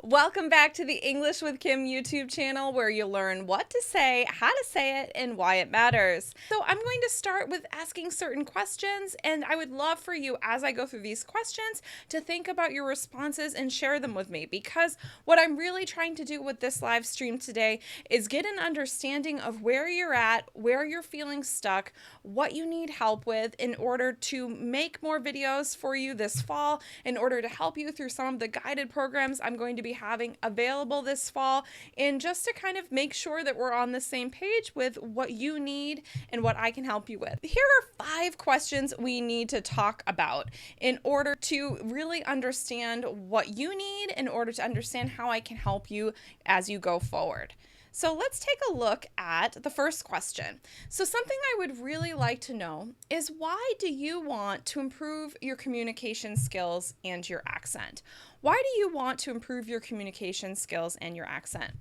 Welcome back to the English with Kim YouTube channel where you'll learn what to say, how to say it, and why it matters. So I'm going to start with asking certain questions, and I would love for you as I go through these questions to think about your responses and share them with me, because what I'm really trying to do with this live stream today is get an understanding of where you're at, where you're feeling stuck, what you need help with in order to make more videos for you this fall, in order to help you through some of the guided programs I'm going to be having available this fall, and just to kind of make sure that we're on the same page with what you need and what I can help you with. Here are 5 questions we need to talk about in order to really understand what you need, in order to understand how I can help you as you go forward. So let's take a look at the first question. So something I would really like to know is, why do you want to improve your communication skills and your accent? Why do you want to improve your communication skills and your accent?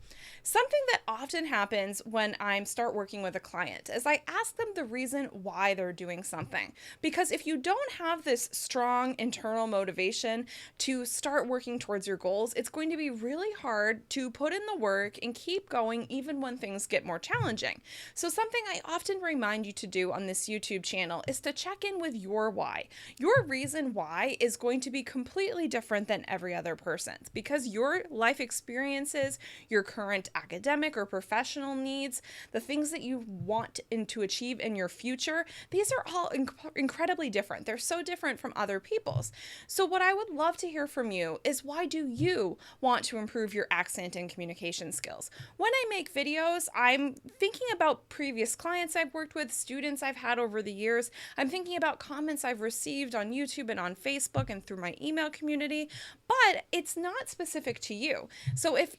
Something that often happens when I start working with a client is I ask them the reason why they're doing something. Because if you don't have this strong internal motivation to start working towards your goals, it's going to be really hard to put in the work and keep going even when things get more challenging. So something I often remind you to do on this YouTube channel is to check in with your why. Your reason why is going to be completely different than every other person's, because your life experiences, your current academic or professional needs, the things that you want to achieve in your future, these are all incredibly different. They're so different from other people's. So what I would love to hear from you is, why do you want to improve your accent and communication skills? When I make videos, I'm thinking about previous clients I've worked with, students I've had over the years. I'm thinking about comments I've received on YouTube and on Facebook and through my email community, but it's not specific to you. So if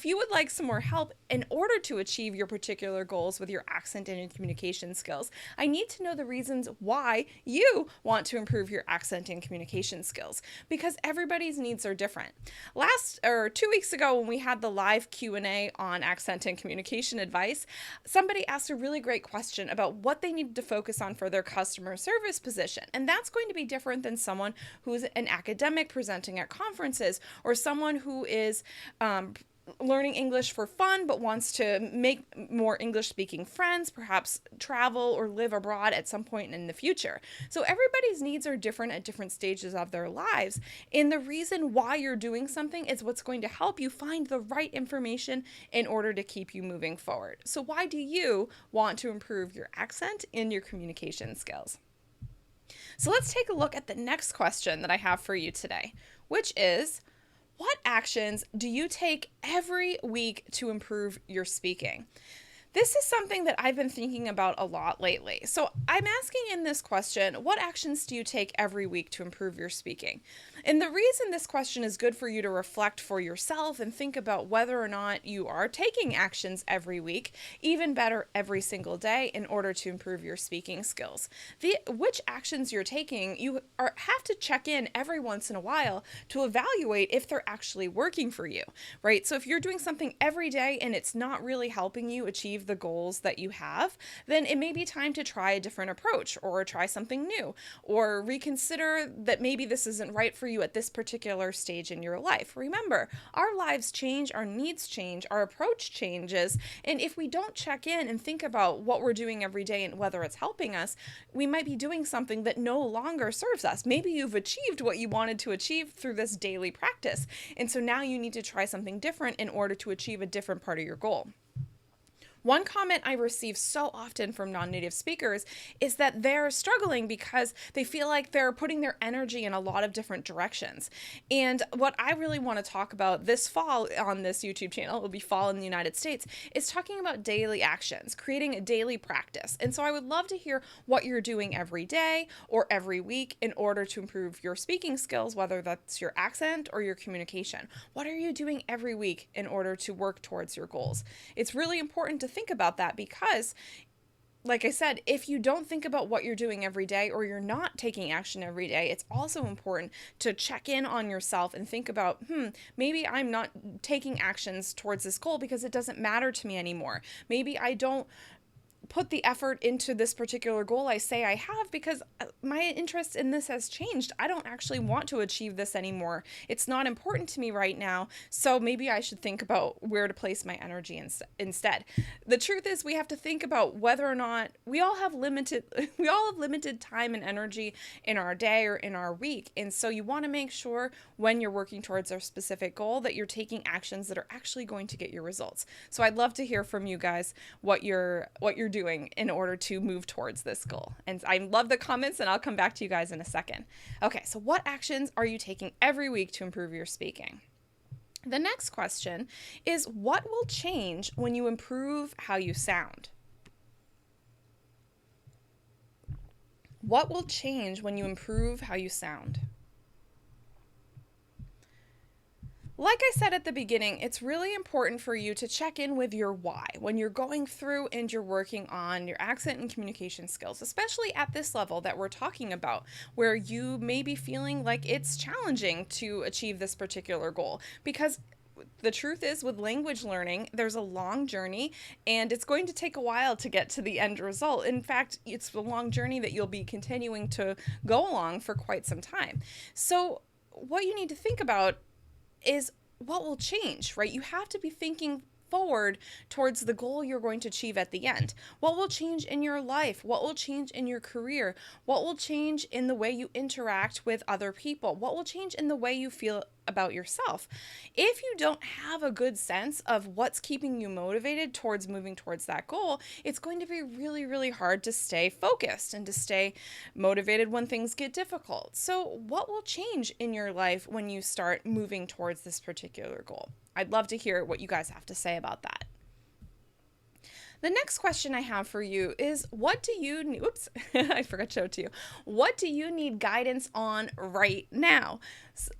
you would like some more help in order to achieve your particular goals with your accent and your communication skills, I need to know the reasons why you want to improve your accent and communication skills, because everybody's needs are different. 2 weeks ago, when we had the live Q&A on accent and communication advice, somebody asked a really great question about what they needed to focus on for their customer service position. And that's going to be different than someone who's an academic presenting at conferences, or someone who is learning English for fun but wants to make more English speaking friends, perhaps travel or live abroad at some point in the future. So everybody's needs are different at different stages of their lives, and the reason why you're doing something is what's going to help you find the right information in order to keep you moving forward. So why do you want to improve your accent and your communication skills? So let's take a look at the next question that I have for you today, which is, what actions do you take every week to improve your speaking? This is something that I've been thinking about a lot lately. So I'm asking in this question, what actions do you take every week to improve your speaking? And the reason this question is good for you to reflect for yourself and think about whether or not you are taking actions every week, even better every single day, in order to improve your speaking skills. Which actions you're taking, have to check in every once in a while to evaluate if they're actually working for you, right? So if you're doing something every day and it's not really helping you achieve the goals that you have, then it may be time to try a different approach, or try something new, or reconsider that maybe this isn't right for you at this particular stage in your life. Remember, our lives change, our needs change, our approach changes, and if we don't check in and think about what we're doing every day and whether it's helping us, we might be doing something that no longer serves us. Maybe you've achieved what you wanted to achieve through this daily practice, and so now you need to try something different in order to achieve a different part of your goal. One comment I receive so often from non-native speakers is that they're struggling because they feel like they're putting their energy in a lot of different directions. And what I really want to talk about this fall on this YouTube channel, it will be fall in the United States, is talking about daily actions, creating a daily practice. And so I would love to hear what you're doing every day or every week in order to improve your speaking skills, whether that's your accent or your communication. What are you doing every week in order to work towards your goals? It's really important to think about that, because like I said, if you don't think about what you're doing every day, or you're not taking action every day, it's also important to check in on yourself and think about, maybe I'm not taking actions towards this goal because it doesn't matter to me anymore. Maybe I don't put the effort into this particular goal I say I have because my interest in this has changed. I don't actually want to achieve this anymore. It's not important to me right now. So maybe I should think about where to place my energy instead. The truth is we have to think about whether or not we all have limited time and energy in our day or in our week. And so you want to make sure when you're working towards a specific goal that you're taking actions that are actually going to get your results. So I'd love to hear from you guys what you're doing in order to move towards this goal. And I love the comments, and I'll come back to you guys in a second. Okay, so what actions are you taking every week to improve your speaking? The next question is, what will change when you improve how you sound? What will change when you improve how you sound? Like I said at the beginning, it's really important for you to check in with your why when you're going through and you're working on your accent and communication skills, especially at this level that we're talking about, where you may be feeling like it's challenging to achieve this particular goal. Because the truth is, with language learning, there's a long journey, and it's going to take a while to get to the end result. In fact, it's a long journey that you'll be continuing to go along for quite some time. So what you need to think about is what will change, right? You have to be thinking forward towards the goal you're going to achieve at the end. What will change in your life? What will change in your career? What will change in the way you interact with other people? What will change in the way you feel about yourself? If you don't have a good sense of what's keeping you motivated towards moving towards that goal, it's going to be really, really hard to stay focused and to stay motivated when things get difficult. So what will change in your life when you start moving towards this particular goal? I'd love to hear what you guys have to say about that. The next question I have for you is, what do you need? Oops, I forgot to show it to you. What do you need guidance on right now?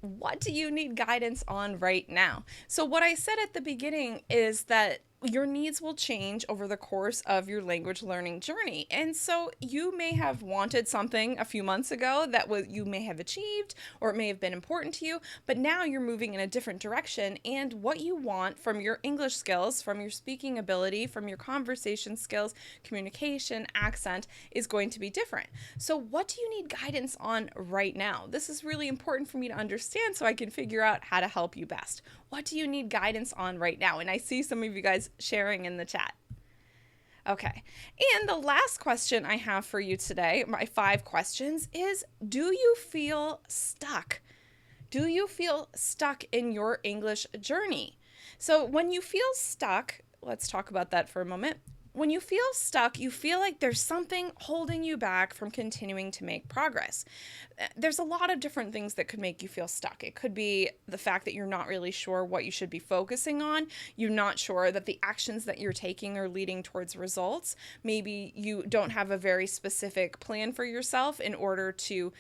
What do you need guidance on right now? So what I said at the beginning is that your needs will change over the course of your language learning journey. And so you may have wanted something a few months ago that you may have achieved, or it may have been important to you, but now you're moving in a different direction. And what you want from your English skills, from your speaking ability, from your conversation skills, communication, accent is going to be different. So what do you need guidance on right now? This is really important for me to understand so I can figure out how to help you best. What do you need guidance on right now? And I see some of you guys sharing in the chat. Okay. And the last question I have for you today, my 5 questions, is, do you feel stuck? Do you feel stuck in your English journey? So when you feel stuck, let's talk about that for a moment. When you feel stuck, you feel like there's something holding you back from continuing to make progress. There's a lot of different things that could make you feel stuck. It could be the fact that you're not really sure what you should be focusing on. You're not sure that the actions that you're taking are leading towards results. Maybe you don't have a very specific plan for yourself in order to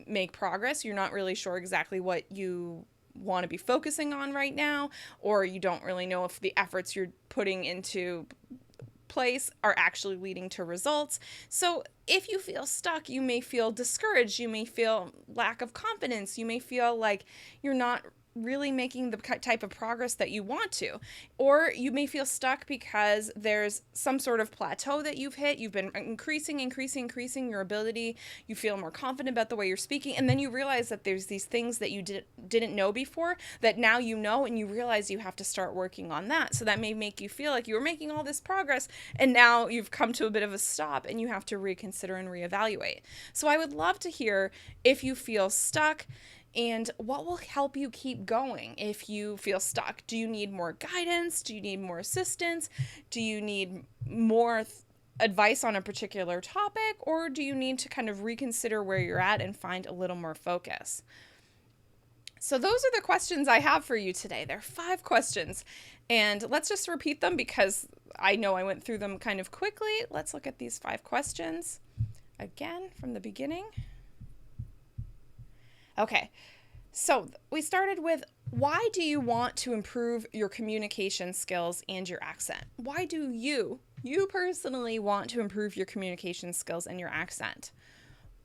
make progress. You're not really sure exactly what you want to be focusing on right now, or you don't really know if the efforts you're putting into place are actually leading to results. So if you feel stuck, you may feel discouraged, you may feel lack of confidence, you may feel like you're not really making the type of progress that you want to. Or you may feel stuck because there's some sort of plateau that you've hit. You've been increasing your ability. You feel more confident about the way you're speaking. And then you realize that there's these things that you didn't know before that now you know, and you realize you have to start working on that. So that may make you feel like you were making all this progress and now you've come to a bit of a stop and you have to reconsider and reevaluate. So I would love to hear if you feel stuck, and what will help you keep going if you feel stuck. Do you need more guidance? Do you need more assistance? Do you need more advice on a particular topic? Or do you need to kind of reconsider where you're at and find a little more focus? So those are the questions I have for you today. There are 5 questions. And let's just repeat them because I know I went through them kind of quickly. Let's look at these 5 questions again from the beginning. Okay, so we started with, why do you want to improve your communication skills and your accent? Why do you personally want to improve your communication skills and your accent?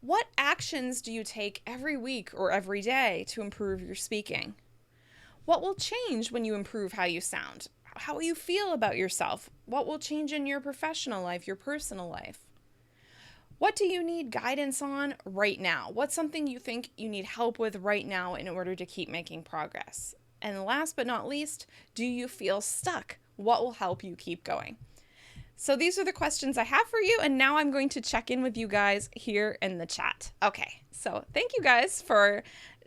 What actions do you take every week or every day to improve your speaking? What will change when you improve how you sound? How you feel about yourself? What will change in your professional life, your personal life? What do you need guidance on right now? What's something you think you need help with right now in order to keep making progress? And last but not least, do you feel stuck? What will help you keep going? So these are the questions I have for you, and now I'm going to check in with you guys here in the chat. Okay, so thank you guys for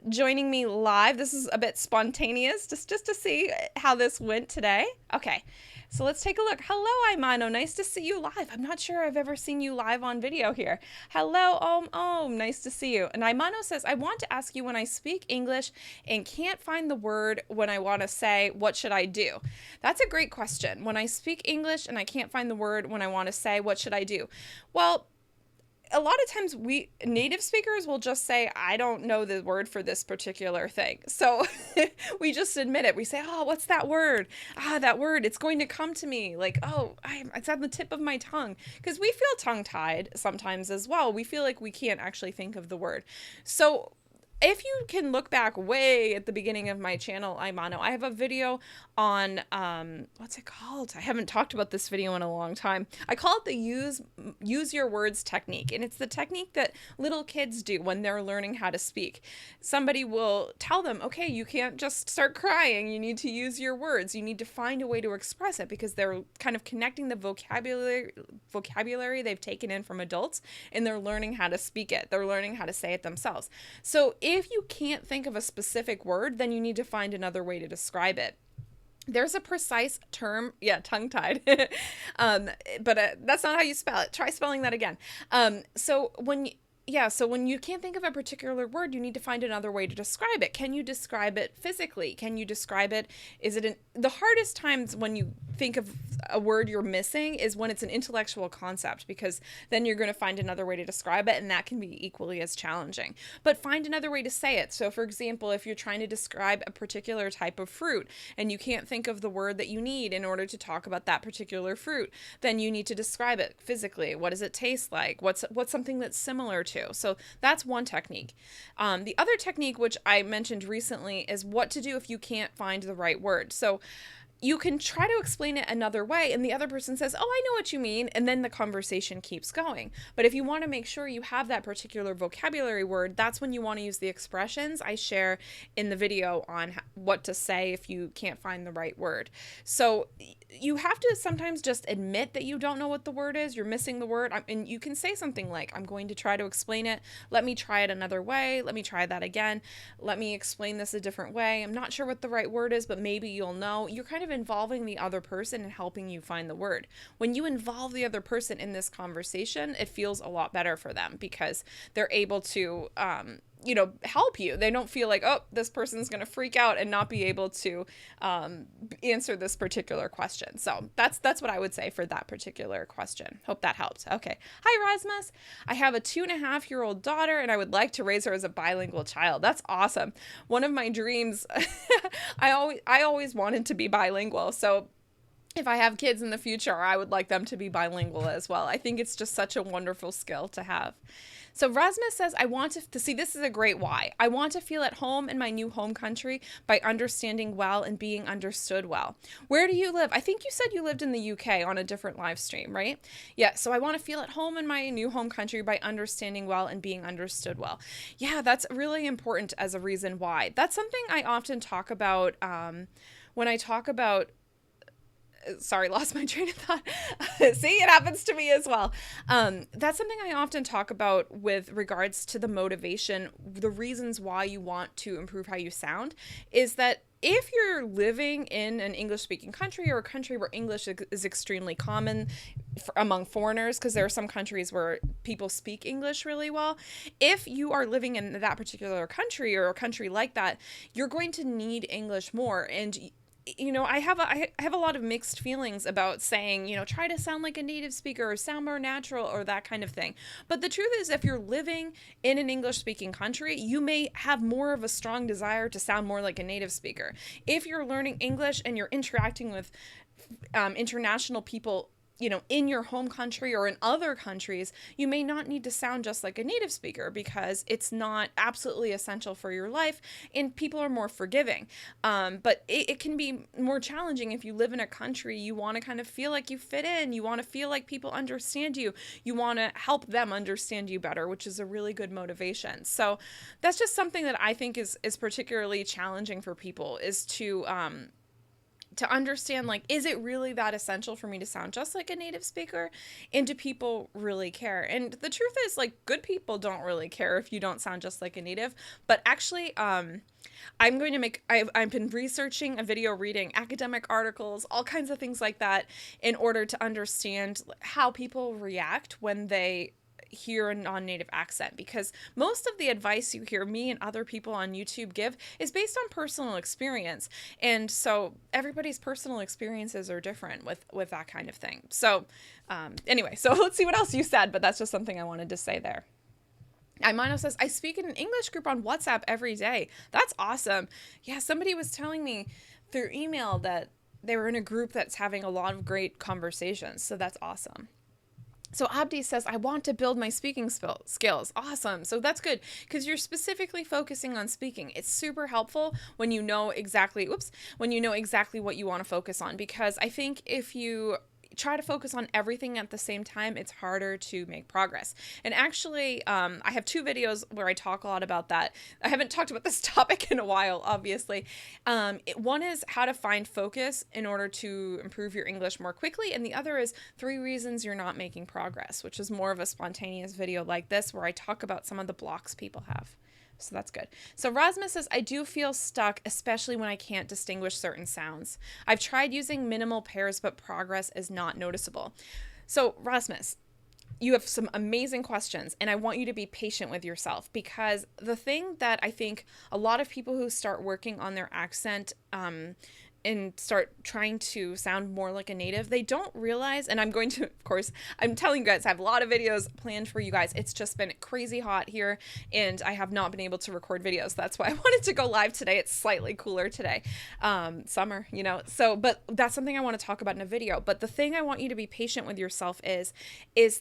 joining me live. This is a bit spontaneous, just to see how this went today. Okay, so let's take a look. Hello, Imano. Nice to see you live. I'm not sure I've ever seen you live on video here. Hello, nice to see you. And Imano says, I want to ask you, when I speak English and can't find the word when I want to say, what should I do? That's a great question. When I speak English and I can't find the word when I want to say, what should I do? Well, a lot of times we native speakers will just say, I don't know the word for this particular thing. So we just admit it. We say, oh, what's that word? That word, it's going to come to me. Like, it's on the tip of my tongue. Because we feel tongue-tied sometimes as well. We feel like we can't actually think of the word. So if you can look back way at the beginning of my channel, Imano, I have a video on, what's it called? I haven't talked about this video in a long time. I call it the use your words technique. And it's the technique that little kids do when they're learning how to speak. Somebody will tell them, okay, you can't just start crying. You need to use your words. You need to find a way to express it, because they're kind of connecting the vocabulary they've taken in from adults, and they're learning how to speak it. They're learning how to say it themselves. So if you can't think of a specific word, then you need to find another way to describe it. There's a precise term, tongue-tied, but that's not how you spell it. Try spelling that again. So when you can't think of a particular word, you need to find another way to describe it. Can you describe it physically? Can you describe it? The hardest times when you think of a word you're missing is when it's an intellectual concept, because then you're going to find another way to describe it, and that can be equally as challenging. But find another way to say it. So for example, if you're trying to describe a particular type of fruit and you can't think of the word that you need in order to talk about that particular fruit, then you need to describe it physically. What does it taste like? What's something that's similar to? So that's one technique. The other technique, which I mentioned recently, is what to do if you can't find the right word. So you can try to explain it another way, and the other person says, oh, I know what you mean, and then the conversation keeps going. But if you want to make sure you have that particular vocabulary word, that's when you want to use the expressions I share in the video on what to say if you can't find the right word. So you have to sometimes just admit that you don't know what the word is, you're missing the word, and you can say something like, I'm going to try to explain it, let me try it another way, let me try that again, let me explain this a different way, I'm not sure what the right word is, but maybe you'll know. You're kind of involving the other person and helping you find the word. When you involve the other person in this conversation, it feels a lot better for them, because they're able to help you. They don't feel like, oh, this person's going to freak out and not be able to answer this particular question. So that's what I would say for that particular question. Hope that helps. Okay. Hi, Rasmus. I have a 2.5-year-old daughter, and I would like to raise her as a bilingual child. That's awesome. One of my dreams, I always wanted to be bilingual. So if I have kids in the future, I would like them to be bilingual as well. I think it's just such a wonderful skill to have. So Rasmus says, I want to see, this is a great why. I want to feel at home in my new home country by understanding well and being understood well. Where do you live? I think you said you lived in the UK on a different live stream, right? Yeah, so I want to feel at home in my new home country by understanding well and being understood well. Yeah, that's really important as a reason why. That's something I often talk about when I talk about sorry, lost my train of thought. See, it happens to me as well. That's something I often talk about with regards to the motivation, the reasons why you want to improve how you sound, is that if you're living in an English-speaking country, or a country where English is extremely common among foreigners, because there are some countries where people speak English really well, if you are living in that particular country, or a country like that, you're going to need English more. And I have a lot of mixed feelings about saying, try to sound like a native speaker or sound more natural or that kind of thing. But the truth is, if you're living in an English-speaking country, you may have more of a strong desire to sound more like a native speaker. If you're learning English and you're interacting with international people in your home country or in other countries, you may not need to sound just like a native speaker because it's not absolutely essential for your life, and people are more forgiving. But it can be more challenging if you live in a country. You want to kind of feel like you fit in. You want to feel like people understand you. You want to help them understand you better, which is a really good motivation. So that's just something that I think is particularly challenging for people, is to understand, like, is it really that essential for me to sound just like a native speaker? And do people really care? And the truth is, like, good people don't really care if you don't sound just like a native. But actually, I've been researching a video, reading academic articles, all kinds of things like that, in order to understand how people react when they hear a non-native accent, because most of the advice you hear me and other people on YouTube give is based on personal experience, and so everybody's personal experiences are different with that kind of thing. So anyway, so let's see what else you said, but that's just something I wanted to say there. Imano says, I speak in an English group on WhatsApp every day. That's awesome. Yeah, somebody was telling me through email that they were in a group that's having a lot of great conversations, so that's awesome. So Abdi says, I want to build my speaking skills. Awesome. So that's good, because you're specifically focusing on speaking. It's super helpful when you know exactly, when you know exactly what you want to focus on, because I think if you try to focus on everything at the same time, it's harder to make progress. And actually, I have 2 videos where I talk a lot about that. I haven't talked about this topic in a while, obviously. One is how to find focus in order to improve your English more quickly, and the other is 3 reasons you're not making progress, which is more of a spontaneous video like this, where I talk about some of the blocks people have. So that's good. So Rasmus says, I do feel stuck, especially when I can't distinguish certain sounds. I've tried using minimal pairs, but progress is not noticeable. So Rasmus, you have some amazing questions, and I want you to be patient with yourself, because the thing that I think a lot of people who start working on their accent and start trying to sound more like a native, they don't realize, and I'm going to, of course, I'm telling you guys, I have a lot of videos planned for you guys. It's just been crazy hot here, and I have not been able to record videos. That's why I wanted to go live today. It's slightly cooler today. Summer, so, but that's something I want to talk about in a video. But the thing I want you to be patient with yourself is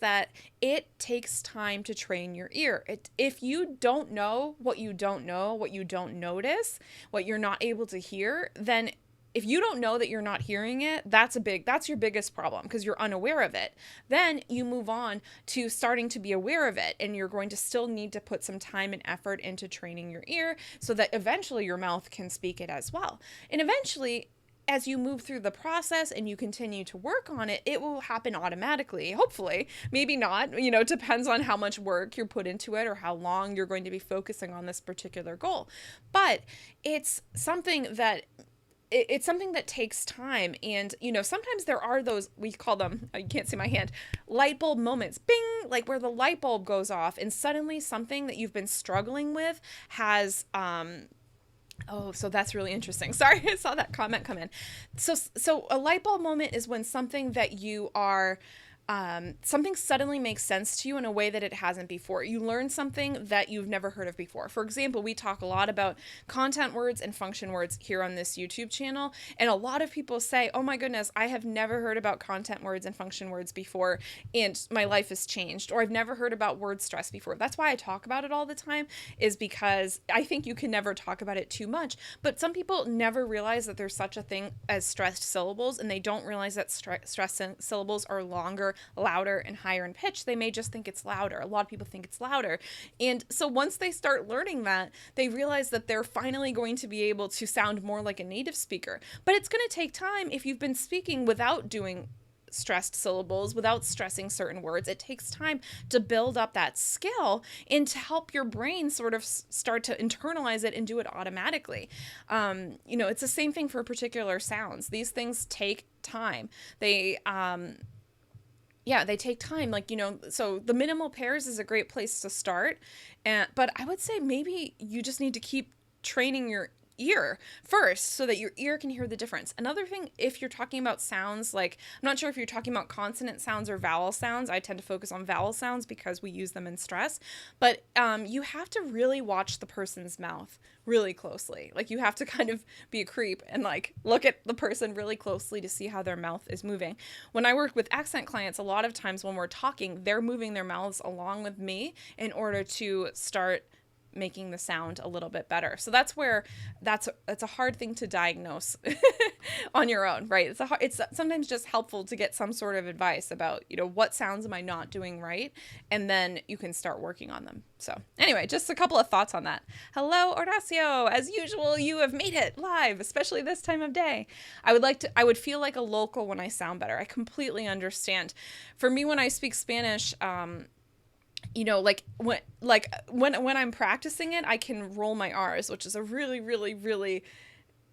that it takes time to train your ear. If you don't know, what you don't notice, what you're not able to hear, then if you don't know that you're not hearing it, that's your biggest problem, because you're unaware of it. Then you move on to starting to be aware of it, and you're going to still need to put some time and effort into training your ear so that eventually your mouth can speak it as well. And eventually, as you move through the process and you continue to work on it, it will happen automatically. Hopefully, maybe not, depends on how much work you put into it or how long you're going to be focusing on this particular goal. But it's something that takes time. And, sometimes there are those, we call them, you can't see my hand, light bulb moments, bing, like where the light bulb goes off and suddenly something that you've been struggling with has, oh, so that's really interesting. Sorry, I saw that comment come in. So a light bulb moment is when something that you are, something suddenly makes sense to you in a way that it hasn't before. You learn something that you've never heard of before. For example, we talk a lot about content words and function words here on this YouTube channel, and a lot of people say, oh my goodness, I have never heard about content words and function words before, and my life has changed, or I've never heard about word stress before. That's why I talk about it all the time, is because I think you can never talk about it too much, but some people never realize that there's such a thing as stressed syllables, and they don't realize that stressed syllables are longer, louder, and higher in pitch. They may just think it's louder. A lot of people think it's louder. And so once they start learning that, they realize that they're finally going to be able to sound more like a native speaker. But it's going to take time if you've been speaking without doing stressed syllables, without stressing certain words. It takes time to build up that skill and to help your brain sort of start to internalize it and do it automatically. It's the same thing for particular sounds. These things take time. They take time. So the minimal pairs is a great place to start. But I would say maybe you just need to keep training your ear first so that your ear can hear the difference. Another thing, if you're talking about sounds, like, I'm not sure if you're talking about consonant sounds or vowel sounds. I tend to focus on vowel sounds because we use them in stress. But you have to really watch the person's mouth really closely. Like, you have to kind of be a creep and like look at the person really closely to see how their mouth is moving. When I work with accent clients, a lot of times when we're talking, they're moving their mouths along with me in order to start making the sound a little bit better. So that's where it's a hard thing to diagnose on your own, right? It's sometimes just helpful to get some sort of advice about, what sounds am I not doing right? And then you can start working on them. So anyway, just a couple of thoughts on that. Hello, Horacio. As usual, you have made it live, especially this time of day. I would feel like a local when I sound better. I completely understand. For me, when I speak Spanish, like when I'm practicing it, I can roll my R's, which is a really, really, really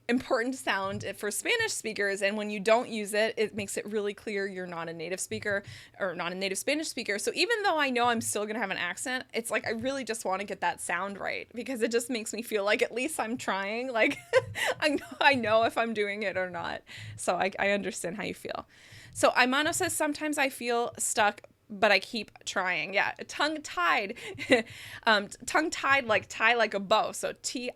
important sound for Spanish speakers. And when you don't use it, it makes it really clear you're not a native speaker or not a native Spanish speaker. So even though I know I'm still going to have an accent, it's like I really just want to get that sound right because it just makes me feel like at least I'm trying. Like I know if I'm doing it or not. So I understand how you feel. So Imano says, sometimes I feel stuck, but I keep trying. Yeah, tongue-tied. Tongue-tied, like tie like a bow. So Tied,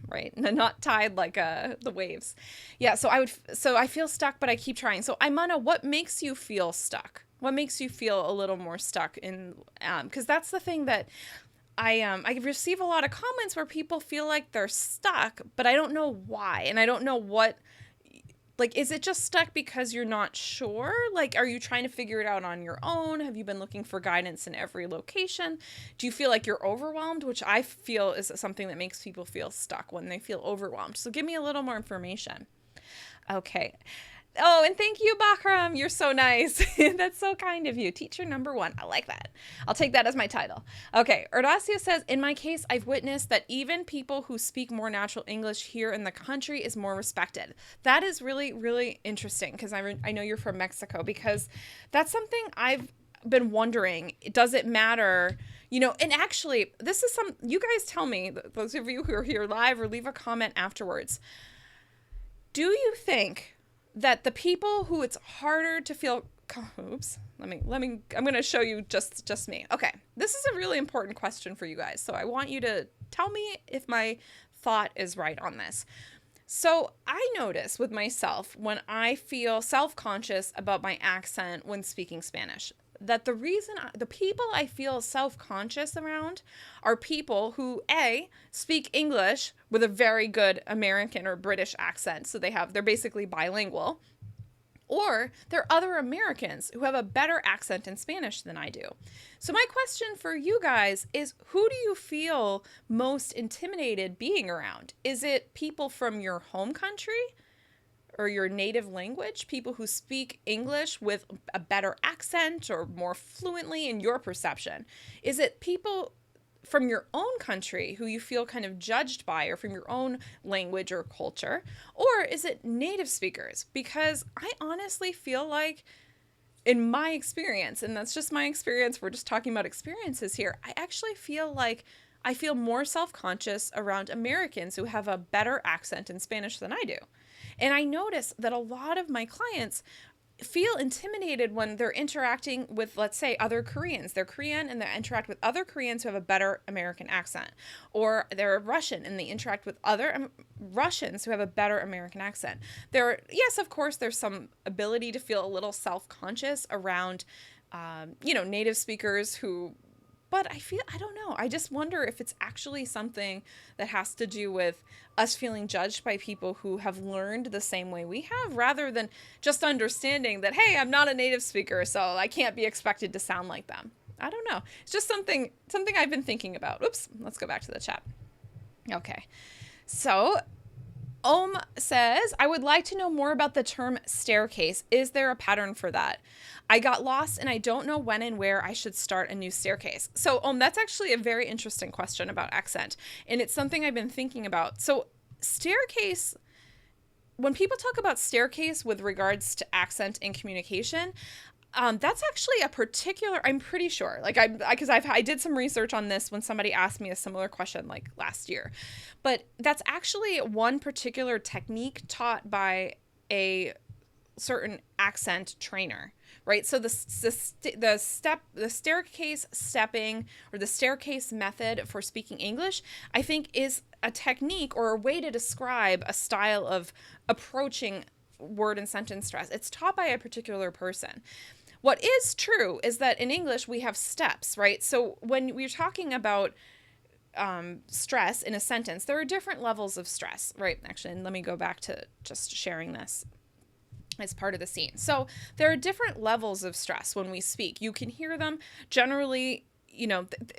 right? Not tied like the waves. Yeah, so I feel stuck, but I keep trying. So Imana, what makes you feel stuck? What makes you feel a little more stuck in, because that's the thing that I receive a lot of comments where people feel like they're stuck, but I don't know why. And I don't know what, like, is it just stuck because you're not sure? Like, are you trying to figure it out on your own? Have you been looking for guidance in every location? Do you feel like you're overwhelmed? Which I feel is something that makes people feel stuck when they feel overwhelmed. So give me a little more information. Okay. Oh, and thank you, Bakram. You're so nice. That's so kind of you. Teacher number 1. I like that. I'll take that as my title. Okay. Erdacio says, in my case, I've witnessed that even people who speak more natural English here in the country is more respected. That is really, really interesting because I know you're from Mexico, because that's something I've been wondering. Does it matter? And actually, this is you guys tell me, those of you who are here live, or leave a comment afterwards. Do you think that the people who it's harder to feel, oops, I'm going to show you just me. Okay. This is a really important question for you guys. So I want you to tell me if my thought is right on this. So I notice with myself when I feel self-conscious about my accent when speaking Spanish, that the people I feel self-conscious around are people who, A, speak English with a very good American or British accent. So they're basically bilingual. Or they're other Americans who have a better accent in Spanish than I do. So my question for you guys is, who do you feel most intimidated being around? Is it people from your home country or your native language, people who speak English with a better accent or more fluently in your perception? Is it people from your own country who you feel kind of judged by, or from your own language or culture? Or is it native speakers? Because I honestly feel like, in my experience, and that's just my experience, we're just talking about experiences here, I actually feel like I feel more self-conscious around Americans who have a better accent in Spanish than I do. And I notice that a lot of my clients feel intimidated when they're interacting with, let's say, other Koreans. They're Korean and they interact with other Koreans who have a better American accent. Or they're Russian and they interact with other Russians who have a better American accent. Yes, of course, there's some ability to feel a little self-conscious around, native speakers but I don't know. I just wonder if it's actually something that has to do with us feeling judged by people who have learned the same way we have, rather than just understanding that, hey, I'm not a native speaker, so I can't be expected to sound like them. I don't know. It's just something I've been thinking about. Oops, let's go back to the chat. Okay. So says, I would like to know more about the term staircase. Is there a pattern for that? I got lost and I don't know when and where I should start a new staircase. So that's actually a very interesting question about accent. And it's something I've been thinking about. So staircase, when people talk about staircase with regards to accent and communication, That's actually a particular, I'm pretty sure, like because I did some research on this when somebody asked me a similar question like last year, but that's actually one particular technique taught by a certain accent trainer, right? So the staircase stepping or the staircase method for speaking English, I think, is a technique or a way to describe a style of approaching word and sentence stress. It's taught by a particular person. What is true is that in English we have steps, right? So when we're talking about stress in a sentence, there are different levels of stress, right? Actually, and let me go back to just sharing this as part of the scene. So there are different levels of stress when we speak. You can hear them generally,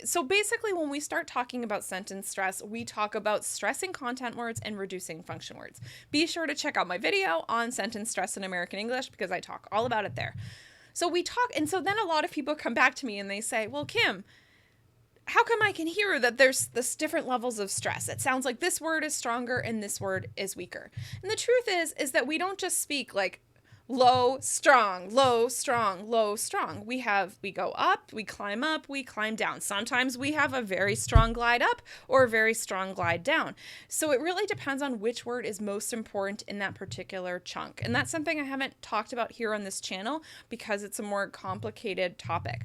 so basically when we start talking about sentence stress, we talk about stressing content words and reducing function words. Be sure to check out my video on sentence stress in American English because I talk all about it there. So we talk, and so then a lot of people come back to me and they say, well, Kim, how come I can hear that there's this different levels of stress? It sounds like this word is stronger and this word is weaker. And the truth is that we don't just speak like low, strong, low, strong, low, strong. We go up, we climb down. Sometimes we have a very strong glide up or a very strong glide down. So it really depends on which word is most important in that particular chunk. And that's something I haven't talked about here on this channel because it's a more complicated topic.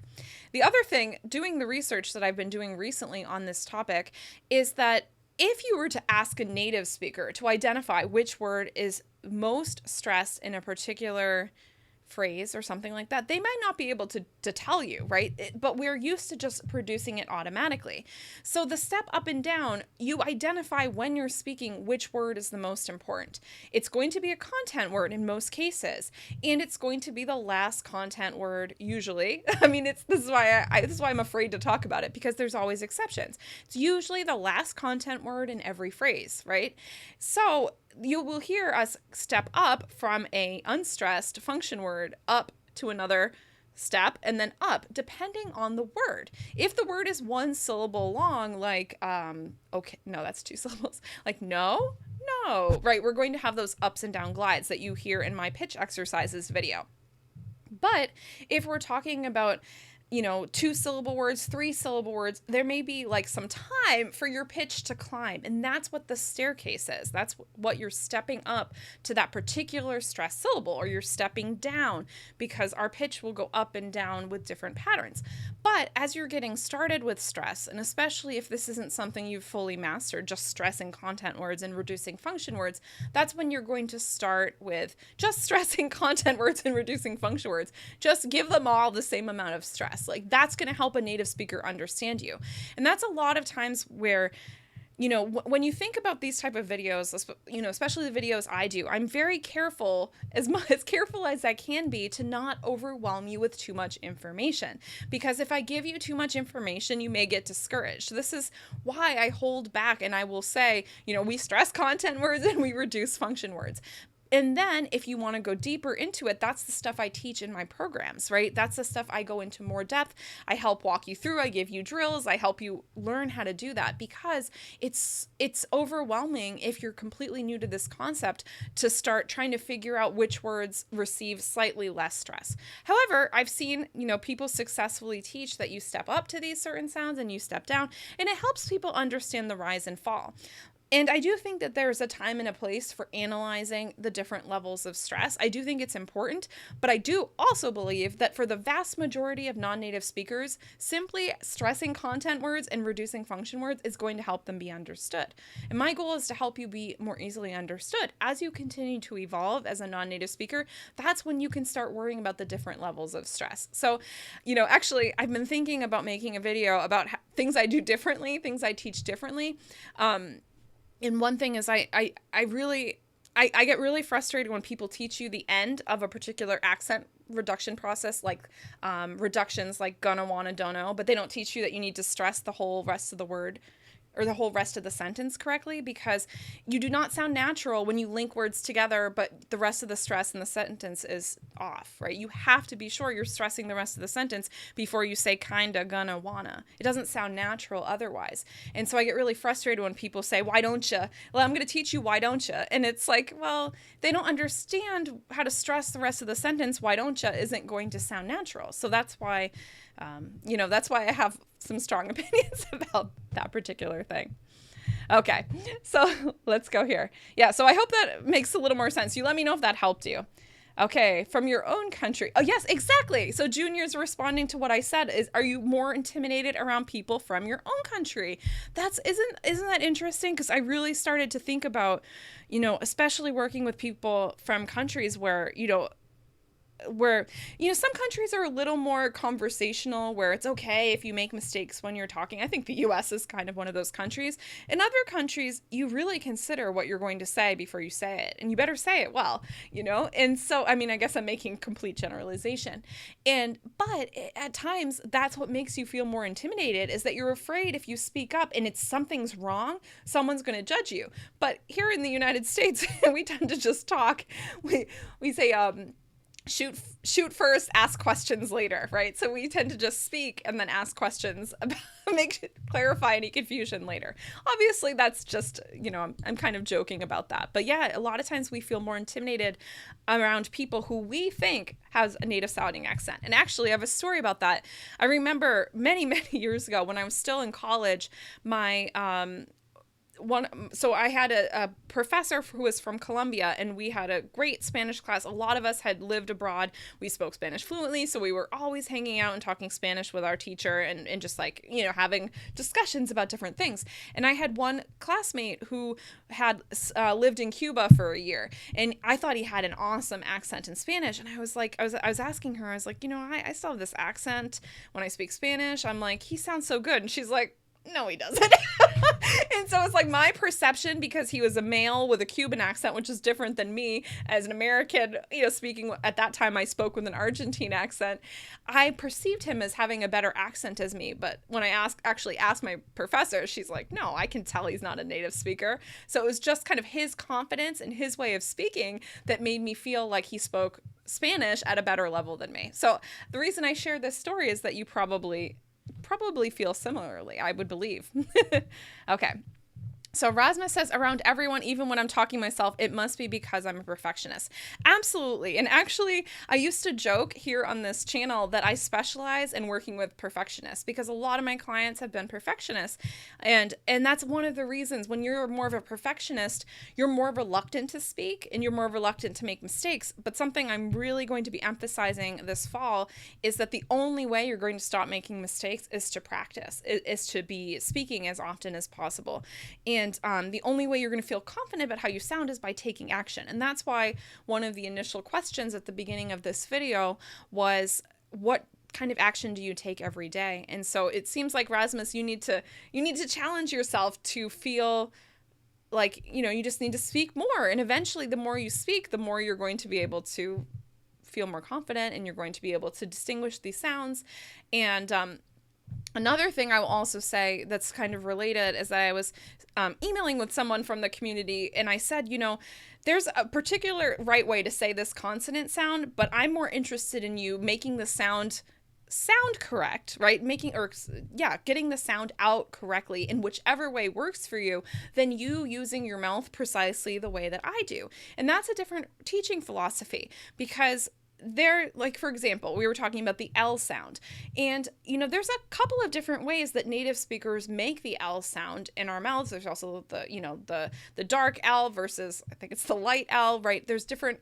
The other thing, doing the research that I've been doing recently on this topic, is that if you were to ask a native speaker to identify which word is most stressed in a particular phrase or something like that, they might not be able to tell you, right? But we're used to just producing it automatically. So the step up and down, you identify when you're speaking which word is the most important. It's going to be a content word in most cases, and it's going to be the last content word usually. I mean, this is why I'm afraid to talk about it, because there's always exceptions. It's usually the last content word in every phrase, right? So you will hear us step up from a unstressed function word up to another step and then up, depending on the word. If the word is one syllable long, like, okay, no, that's two syllables, like no, right? We're going to have those ups and down glides that you hear in my pitch exercises video. But if we're talking about, 2-syllable words, 3-syllable words, there may be like some time for your pitch to climb. And that's what the staircase is. That's what you're stepping up to, that particular stress syllable, or you're stepping down, because our pitch will go up and down with different patterns. But as you're getting started with stress, and especially if this isn't something you've fully mastered, just stressing content words and reducing function words, that's when you're going to start with just stressing content words and reducing function words. Just give them all the same amount of stress. Like, that's going to help a native speaker understand you. And that's a lot of times where, when you think about these type of videos, especially the videos I do, I'm very careful, as careful as I can be, to not overwhelm you with too much information. Because if I give you too much information, you may get discouraged. This is why I hold back, and I will say, we stress content words and we reduce function words. And then if you want to go deeper into it, that's the stuff I teach in my programs, right? That's the stuff I go into more depth. I help walk you through. I give you drills. I help you learn how to do that, because it's overwhelming if you're completely new to this concept to start trying to figure out which words receive slightly less stress. However, I've seen, people successfully teach that you step up to these certain sounds and you step down, and it helps people understand the rise and fall. And I do think that there's a time and a place for analyzing the different levels of stress. I do think it's important, but I do also believe that for the vast majority of non-native speakers, simply stressing content words and reducing function words is going to help them be understood. And my goal is to help you be more easily understood. As you continue to evolve as a non-native speaker, that's when you can start worrying about the different levels of stress. So, actually, I've been thinking about making a video about things I do differently, things I teach differently. And one thing is I get really frustrated when people teach you the end of a particular accent reduction process, like reductions like gonna, wanna, don't know, but they don't teach you that you need to stress the whole rest of the word or the whole rest of the sentence correctly, because you do not sound natural when you link words together, but the rest of the stress in the sentence is off, right? You have to be sure you're stressing the rest of the sentence before you say kinda, gonna, wanna. It doesn't sound natural otherwise. And so I get really frustrated when people say, why don't you? Well, I'm going to teach you why don't you? And it's like, well, they don't understand how to stress the rest of the sentence. Why don't you isn't going to sound natural. So that's why, that's why I have some strong opinions about that particular thing. Okay, so let's go here. Yeah, so I hope that makes a little more sense. You let me know if that helped you. Okay, from your own country. Oh, yes, exactly. So Junior's responding to what I said is, are you more intimidated around people from your own country? Isn't that interesting? Because I really started to think about, especially working with people from countries where, some countries are a little more conversational, where it's okay if you make mistakes when you're talking. I think the US is kind of one of those countries. In other countries, you really consider what you're going to say before you say it, and you better say it well, And so, I guess I'm making complete generalization. But at times, that's what makes you feel more intimidated, is that you're afraid if you speak up and something's wrong, someone's going to judge you. But here in the United States, we tend to just talk. We say, shoot first, ask questions later, right? So we tend to just speak and then ask questions about clarify any confusion later. Obviously, that's just, I'm kind of joking about that. But yeah, a lot of times we feel more intimidated around people who we think has a native sounding accent. And actually, I have a story about that. I remember many, many years ago when I was still in college, so I had a professor who was from Colombia, and we had a great Spanish class. A lot of us had lived abroad. We spoke Spanish fluently, so we were always hanging out and talking Spanish with our teacher and just having discussions about different things. And I had one classmate who had lived in Cuba for a year, and I thought he had an awesome accent in Spanish. And I was asking her, I was like, I still have this accent when I speak Spanish. I'm like, he sounds so good. And she's like, no, he doesn't. And so it's like my perception, because he was a male with a Cuban accent, which is different than me as an American, speaking at that time, I spoke with an Argentine accent. I perceived him as having a better accent as me. But when I actually asked my professor, she's like, no, I can tell he's not a native speaker. So it was just kind of his confidence and his way of speaking that made me feel like he spoke Spanish at a better level than me. So the reason I share this story is that you probably feel similarly, I would believe. Okay. So Rasmus says, around everyone, even when I'm talking myself, it must be because I'm a perfectionist. Absolutely. And actually, I used to joke here on this channel that I specialize in working with perfectionists, because a lot of my clients have been perfectionists. And that's one of the reasons. When you're more of a perfectionist, you're more reluctant to speak and you're more reluctant to make mistakes. But something I'm really going to be emphasizing this fall is that the only way you're going to stop making mistakes is to practice, is to be speaking as often as possible. And the only way you're going to feel confident about how you sound is by taking action. And that's why one of the initial questions at the beginning of this video was, what kind of action do you take every day? And so it seems like, Rasmus, you need to challenge yourself to feel like, you just need to speak more. And eventually, the more you speak, the more you're going to be able to feel more confident, and you're going to be able to distinguish these sounds. And another thing I will also say that's kind of related is that I was emailing with someone from the community, and I said, there's a particular right way to say this consonant sound, but I'm more interested in you making the sound correct, right? Getting the sound out correctly in whichever way works for you, than you using your mouth precisely the way that I do. And that's a different teaching philosophy, because for example, we were talking about the L sound, and there's a couple of different ways that native speakers make the L sound in our mouths. There's also the dark L versus, I think it's the light L, right? There's different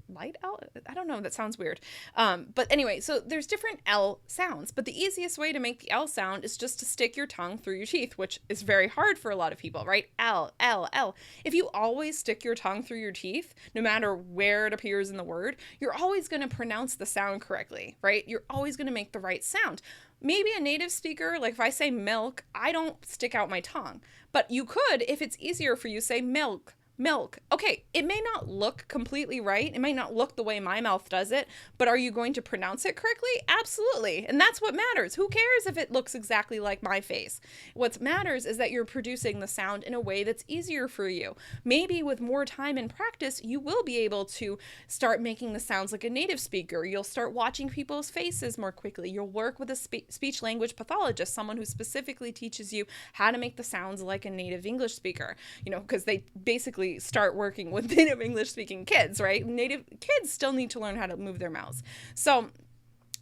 light L. I don't know. That sounds weird. But anyway, so there's different L sounds, but the easiest way to make the L sound is just to stick your tongue through your teeth, which is very hard for a lot of people, right? L, L, L. If you always stick your tongue through your teeth, no matter where it appears in the word, you're always going to pronounce the sound correctly, right? You're always going to make the right sound. Maybe a native speaker, like if I say milk, I don't stick out my tongue, but you could, if it's easier for you, say milk, milk. Okay, it may not look completely right. It might not look the way my mouth does it, but are you going to pronounce it correctly? Absolutely. And that's what matters. Who cares if it looks exactly like my face? What matters is that you're producing the sound in a way that's easier for you. Maybe with more time and practice, you will be able to start making the sounds like a native speaker. You'll start watching people's faces more quickly. You'll work with a speech language pathologist, someone who specifically teaches you how to make the sounds like a native English speaker, because they basically start working with native English speaking kids, right? Native kids still need to learn how to move their mouths. So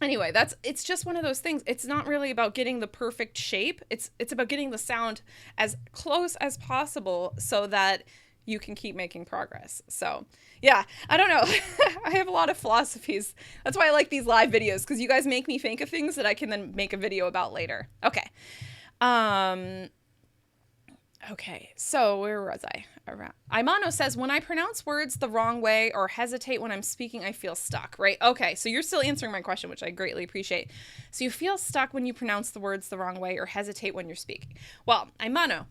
anyway, it's just one of those things. It's not really about getting the perfect shape. It's about getting the sound as close as possible so that you can keep making progress. So yeah, I don't know. I have a lot of philosophies. That's why I like these live videos, because you guys make me think of things that I can then make a video about later. Okay. Okay, so where was I? Imano says, when I pronounce words the wrong way or hesitate when I'm speaking, I feel stuck, right? Okay, so you're still answering my question, which I greatly appreciate. So you feel stuck when you pronounce the words the wrong way or hesitate when you're speaking. Well, Imano,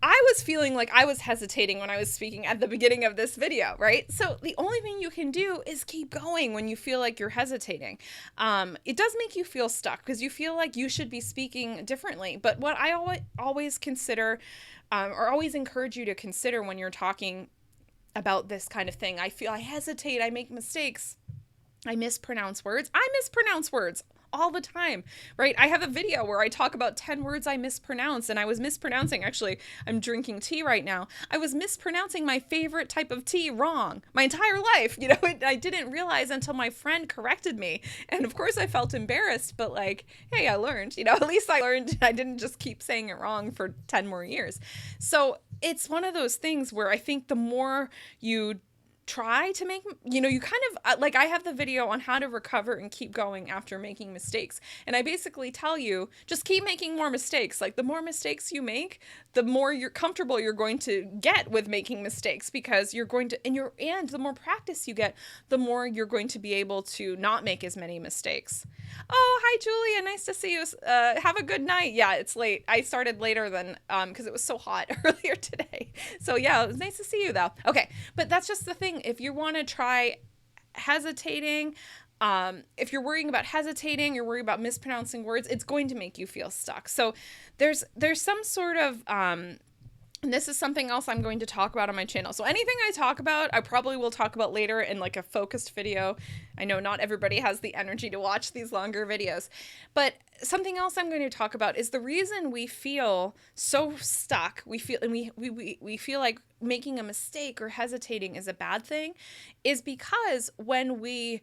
I was feeling like I was hesitating when I was speaking at the beginning of this video, right? So the only thing you can do is keep going when you feel like you're hesitating. It does make you feel stuck because you feel like you should be speaking differently. But what I always consider, or always encourage you to consider when you're talking about this kind of thing, I hesitate, I make mistakes, I mispronounce words. I mispronounce words all the time, right? I have a video where I talk about 10 words I mispronounce, and I was mispronouncing, actually, I'm drinking tea right now. I was mispronouncing my favorite type of tea wrong my entire life. I didn't realize until my friend corrected me. And of course I felt embarrassed, but like, hey, I learned, at least I learned. I didn't just keep saying it wrong for 10 more years. So it's one of those things where I think the more you try to make, you kind of, like I have the video on how to recover and keep going after making mistakes. And I basically tell you, just keep making more mistakes. Like the more mistakes you make, the more you're comfortable you're going to get with making mistakes, because you're going to, and the more practice you get, the more you're going to be able to not make as many mistakes. Oh, hi, Julia. Nice to see you. Have a good night. Yeah, it's late. I started later than, because it was so hot earlier today. So yeah, it was nice to see you though. Okay. But that's just the thing. If you want to try hesitating, if you're worrying about hesitating, you're worried about mispronouncing words, it's going to make you feel stuck. So there's some sort of, and this is something else I'm going to talk about on my channel. So anything I talk about, I probably will talk about later in like a focused video. I know not everybody has the energy to watch these longer videos, but something else I'm going to talk about is the reason we feel so stuck. We feel like making a mistake or hesitating is a bad thing is because when we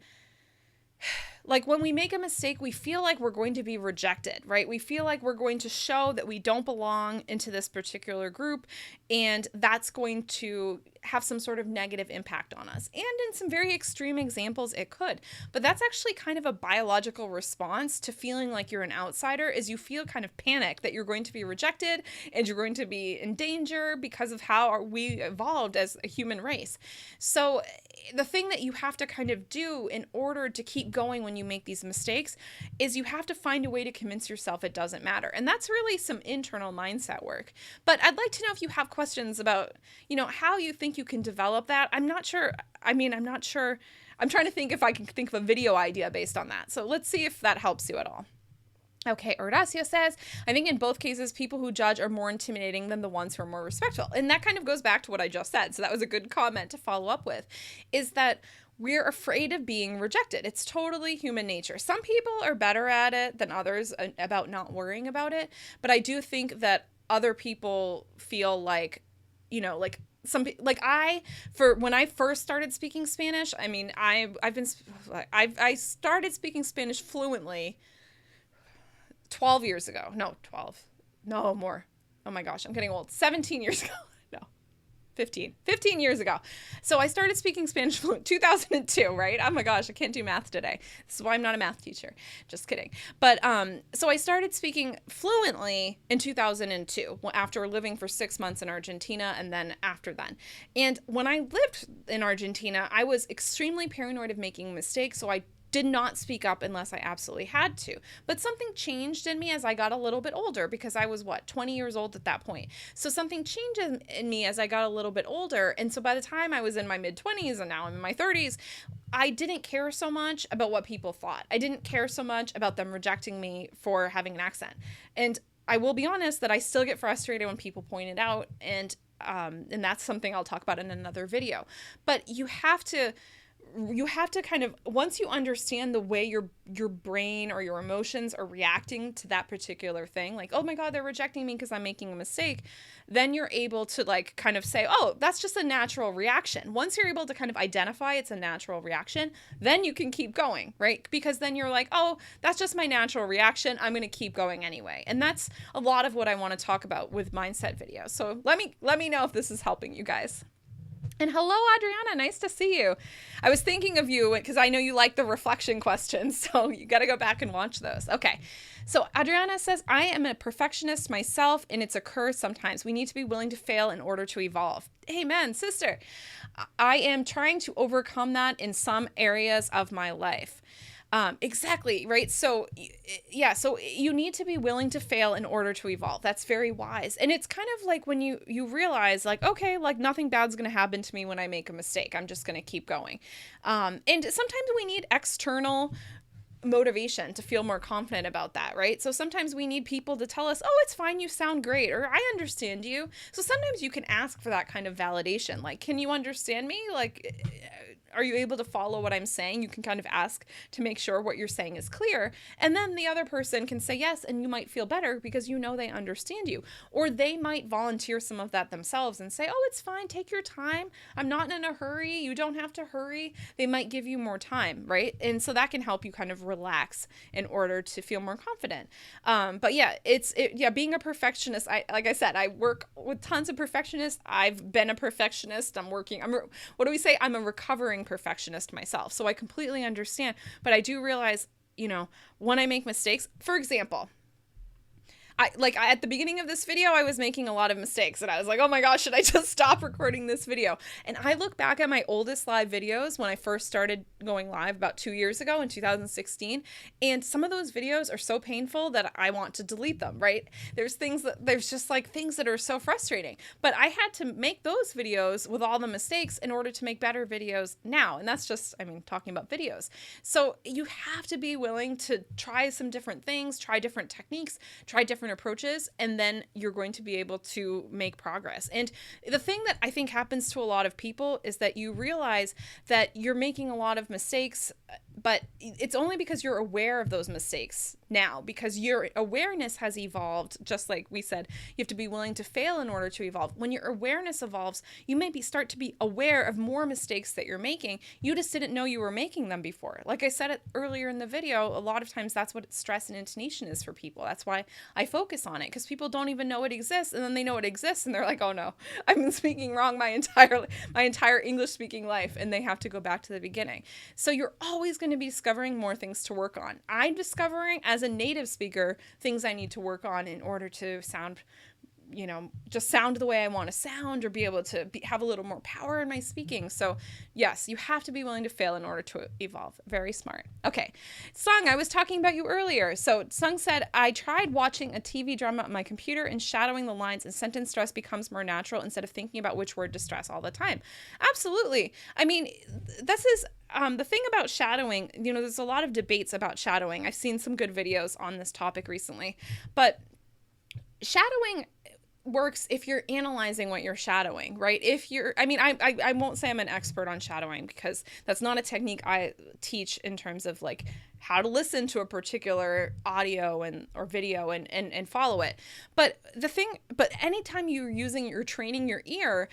make a mistake, we feel like we're going to be rejected, right? We feel like we're going to show that we don't belong into this particular group, and that's going to have some sort of negative impact on us. And in some very extreme examples, it could. But that's actually kind of a biological response to feeling like you're an outsider, is you feel kind of panic that you're going to be rejected and you're going to be in danger because of how we evolved as a human race. So the thing that you have to kind of do in order to keep going when you make these mistakes is you have to find a way to convince yourself it doesn't matter. And that's really some internal mindset work. But I'd like to know if you have questions about, how you think you can develop that. I'm not sure. I'm not sure. I'm trying to think if I can think of a video idea based on that. So let's see if that helps you at all. Okay, Horacio says, I think in both cases, people who judge are more intimidating than the ones who are more respectful. And that kind of goes back to what I just said. So that was a good comment to follow up with, is that we're afraid of being rejected. It's totally human nature. Some people are better at it than others about not worrying about it. But I do think that other people feel like, when I first started speaking Spanish, I started speaking Spanish fluently 12 years ago. No, 12. No, more. Oh my gosh, I'm getting old. 17 years ago. No, 15 years ago. So I started speaking Spanish fluent 2002, right? Oh my gosh, I can't do math today. This is why I'm not a math teacher. Just kidding. But so I started speaking fluently in 2002 after living for 6 months in Argentina, and then after then. And when I lived in Argentina, I was extremely paranoid of making mistakes, so I did not speak up unless I absolutely had to. But something changed in me as I got a little bit older, because I was, 20 years old at that point. So something changed in me as I got a little bit older. And so by the time I was in my mid 20s and now I'm in my 30s, I didn't care so much about what people thought. I didn't care so much about them rejecting me for having an accent. And I will be honest that I still get frustrated when people point it out. And that's something I'll talk about in another video. But you have to kind of, once you understand the way your brain or your emotions are reacting to that particular thing, like, oh my God, they're rejecting me because I'm making a mistake, then you're able to like kind of say, oh, that's just a natural reaction. Once you're able to kind of identify it's a natural reaction, then you can keep going, right? Because then you're like, oh, that's just my natural reaction. I'm going to keep going anyway. And that's a lot of what I want to talk about with mindset videos. So let me know if this is helping you guys. And hello, Adriana. Nice to see you. I was thinking of you because I know you like the reflection questions, so you got to go back and watch those. Okay. So Adriana says, I am a perfectionist myself, and it's a curse sometimes. We need to be willing to fail in order to evolve. Amen, sister. I am trying to overcome that in some areas of my life. Exactly, right? So yeah, so you need to be willing to fail in order to evolve. That's very wise. And it's kind of like when you realize like, okay, like nothing bad's going to happen to me when I make a mistake. I'm just going to keep going. And sometimes we need external motivation to feel more confident about that, right? So sometimes we need people to tell us, oh, it's fine, you sound great, or I understand you. So sometimes you can ask for that kind of validation. Like, can you understand me? Like, are you able to follow what I'm saying? You can kind of ask to make sure what you're saying is clear. And then the other person can say yes, and you might feel better because you know they understand you. Or they might volunteer some of that themselves and say, oh, it's fine, take your time. I'm not in a hurry. You don't have to hurry. They might give you more time, right? And so that can help you kind of relax in order to feel more confident. But yeah, being a perfectionist, like I said, I work with tons of perfectionists. I've been a perfectionist. What do we say? I'm a recovering perfectionist myself. So I completely understand, but I do realize, when I make mistakes, for example, at the beginning of this video, I was making a lot of mistakes and I was like, oh my gosh, should I just stop recording this video? And I look back at my oldest live videos when I first started going live about 2 years ago in 2016. And some of those videos are so painful that I want to delete them, right? There's just like things that are so frustrating, but I had to make those videos with all the mistakes in order to make better videos now. And that's just, talking about videos. So you have to be willing to try some different things, try different techniques, try different approaches, and then you're going to be able to make progress. And the thing that I think happens to a lot of people is that you realize that you're making a lot of mistakes, but it's only because you're aware of those mistakes now, because your awareness has evolved. Just like we said, you have to be willing to fail in order to evolve. When your awareness evolves, you maybe start to be aware of more mistakes that you're making. You just didn't know you were making them before. Like I said it earlier in the video, a lot of times that's what stress and intonation is for people. That's why I focus on it, because people don't even know it exists, and then they know it exists and they're like, oh no, I've been speaking wrong my entire English speaking life, and they have to go back to the beginning. So you're always going to be discovering more things to work on. I'm discovering as a native speaker things I need to work on in order to sound, just sound the way I want to sound, or be able to have a little more power in my speaking. So yes, you have to be willing to fail in order to evolve. Very smart. Okay. Sung, I was talking about you earlier. So Sung said, I tried watching a TV drama on my computer and shadowing the lines, and sentence stress becomes more natural instead of thinking about which word to stress all the time. Absolutely. This is the thing about shadowing. There's a lot of debates about shadowing. I've seen some good videos on this topic recently, but shadowing works if you're analyzing what you're shadowing, right? I won't say I'm an expert on shadowing, because that's not a technique I teach in terms of like how to listen to a particular audio or video and follow it. But anytime you're training your ear,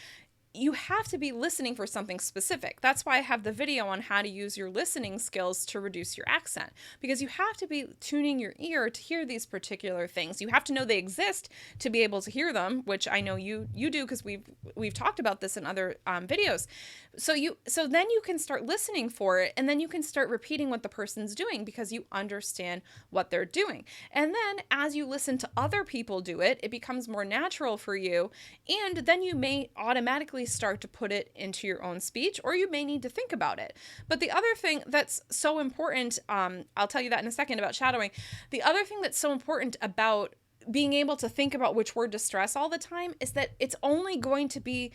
you have to be listening for something specific. That's why I have the video on how to use your listening skills to reduce your accent, because you have to be tuning your ear to hear these particular things. You have to know they exist to be able to hear them, which I know you do, because we've talked about this in other videos. So then you can start listening for it, and then you can start repeating what the person's doing because you understand what they're doing. And then as you listen to other people do it, it becomes more natural for you, and then you may automatically eventually start to put it into your own speech, or you may need to think about it. But the other thing that's so important, I'll tell you that in a second about shadowing. The other thing that's so important about being able to think about which word to stress all the time is that you're only going to be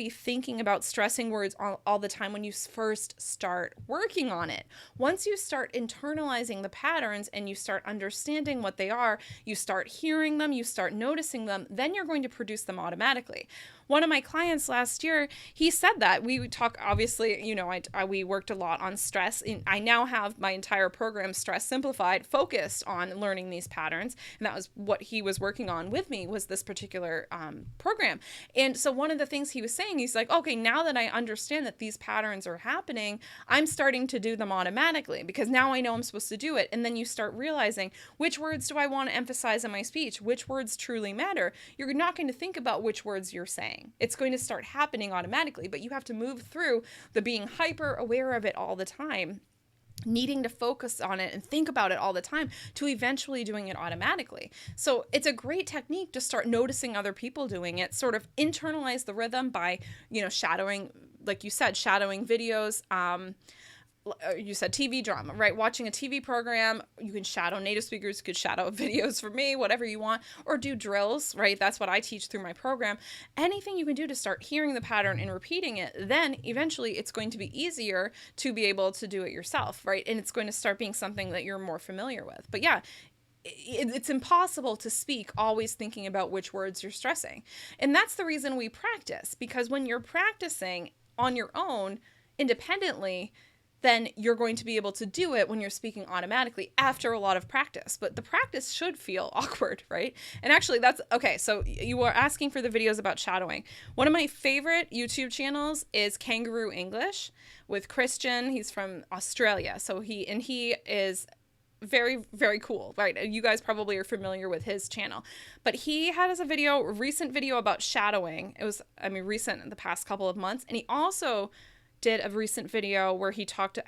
thinking about stressing words all the time when you first start working on it. Once you start internalizing the patterns and you start understanding what they are, you start hearing them, you start noticing them, then you're going to produce them automatically. One of my clients last year, he said that we would talk, obviously, we worked a lot on stress. I now have my entire program, Stress Simplified, focused on learning these patterns. And that was what he was working on with me, was this particular program. And so one of the things he was saying, he's like, okay, now that I understand that these patterns are happening, I'm starting to do them automatically because now I know I'm supposed to do it. And then you start realizing, which words do I want to emphasize in my speech? Which words truly matter? You're not going to think about which words you're saying. It's going to start happening automatically, but you have to move through the being hyper aware of it all the time, needing to focus on it and think about it all the time, to eventually doing it automatically. So it's a great technique to start noticing other people doing it, sort of internalize the rhythm by, shadowing, like you said, shadowing videos, you said TV drama, right? Watching a TV program, you can shadow native speakers, you could shadow videos for me, whatever you want, or do drills, right? That's what I teach through my program. Anything you can do to start hearing the pattern and repeating it, then eventually it's going to be easier to be able to do it yourself, right? And it's going to start being something that you're more familiar with. But yeah, it's impossible to speak always thinking about which words you're stressing. And that's the reason we practice, because when you're practicing on your own independently, then you're going to be able to do it when you're speaking automatically after a lot of practice. But the practice should feel awkward, right? And actually that's, okay, so you were asking for the videos about shadowing. One of my favorite YouTube channels is Kangaroo English with Christian. He's from Australia. So he is very, very cool, right? You guys probably are familiar with his channel. But he had a recent video about shadowing. It was, recent in the past couple of months. And he also did a recent video where he talked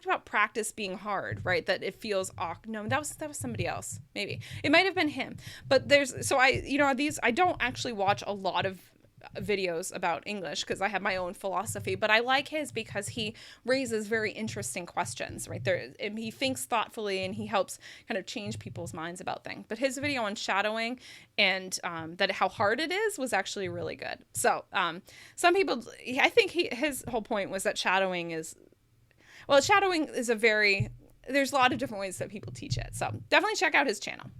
about practice being hard, right? That it feels awkward. No, that was somebody else. Maybe it might have been him. But I don't actually watch a lot of videos about English because I have my own philosophy, but I like his because he raises very interesting questions, right? He thinks thoughtfully and he helps kind of change people's minds about things. But his video on shadowing and how hard it is was actually really good. So some people, I think his whole point was that shadowing is there's a lot of different ways that people teach it. So definitely check out his channel.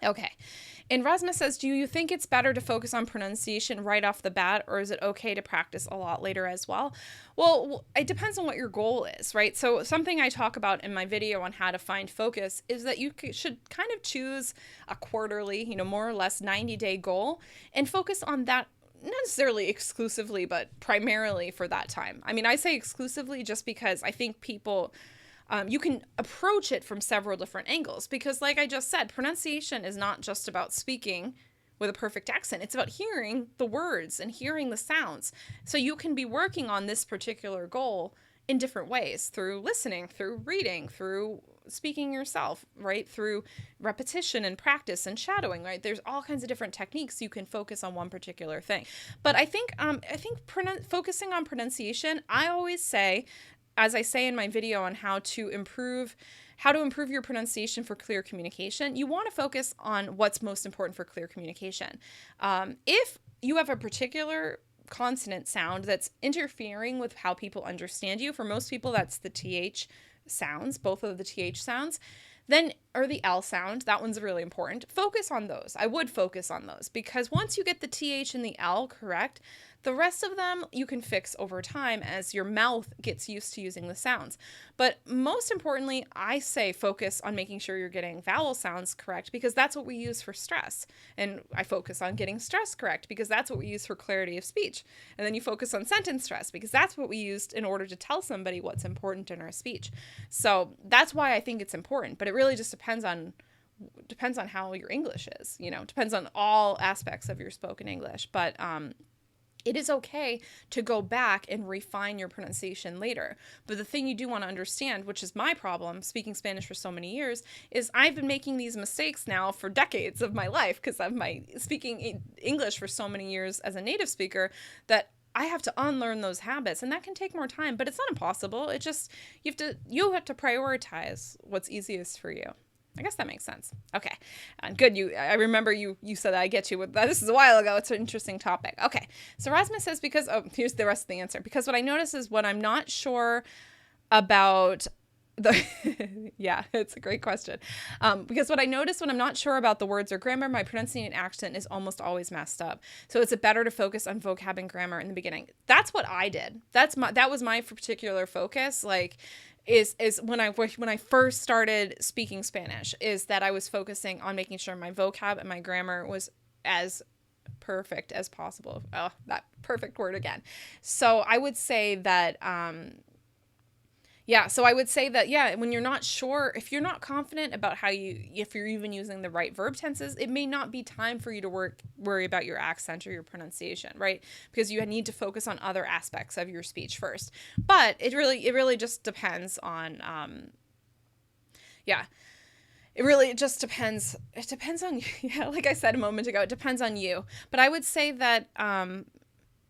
Okay. And Rasmus says, do you think it's better to focus on pronunciation right off the bat, or is it okay to practice a lot later as well? Well, it depends on what your goal is, right? So something I talk about in my video on how to find focus is that you should kind of choose a quarterly, more or less 90-day goal and focus on that, not necessarily exclusively, but primarily for that time. I say exclusively just because I think people... you can approach it from several different angles because, like I just said, pronunciation is not just about speaking with a perfect accent. It's about hearing the words and hearing the sounds. So you can be working on this particular goal in different ways, through listening, through reading, through speaking yourself, right? Through repetition and practice and shadowing, right? There's all kinds of different techniques you can focus on one particular thing. But I think focusing on pronunciation, I always say, as I say in my video on how to improve your pronunciation for clear communication, you want to focus on what's most important for clear communication. If you have a particular consonant sound that's interfering with how people understand you, for most people that's the TH sounds, both of the TH sounds, or the L sound, that one's really important. Focus on those. I would focus on those because once you get the TH and the L correct, the rest of them you can fix over time as your mouth gets used to using the sounds. But most importantly, I say focus on making sure you're getting vowel sounds correct because that's what we use for stress. And I focus on getting stress correct because that's what we use for clarity of speech. And then you focus on sentence stress because that's what we used in order to tell somebody what's important in our speech. So that's why I think it's important, but it really just depends on how your English is, depends on all aspects of your spoken English. But It is okay to go back and refine your pronunciation later. But the thing you do want to understand, which is my problem speaking Spanish for so many years, is I've been making these mistakes now for decades of my life because of my speaking English for so many years as a native speaker that I have to unlearn those habits, and that can take more time, but it's not impossible. It just you have to prioritize what's easiest for you. I guess that makes sense. Okay. Good. I remember you said that. I get you with that. This is a while ago. It's an interesting topic. Okay. So Rasmus says, here's the rest of the answer. Because what I notice is when I'm not sure about yeah, it's a great question. Because what I notice when I'm not sure about the words or grammar, my pronunciation and accent is almost always messed up. So it's better to focus on vocab and grammar in the beginning. That's what I did. That was my particular focus. Like, is when I first started speaking Spanish, is that I was focusing on making sure my vocab and my grammar was as perfect as possible. Oh, that perfect word again. So I would say that when you're not sure, if you're not confident about if you're even using the right verb tenses, it may not be time for you to worry about your accent or your pronunciation, right? Because you need to focus on other aspects of your speech first. But it really just depends on, it just depends. It depends on, like I said a moment ago, it depends on you. But I would say that,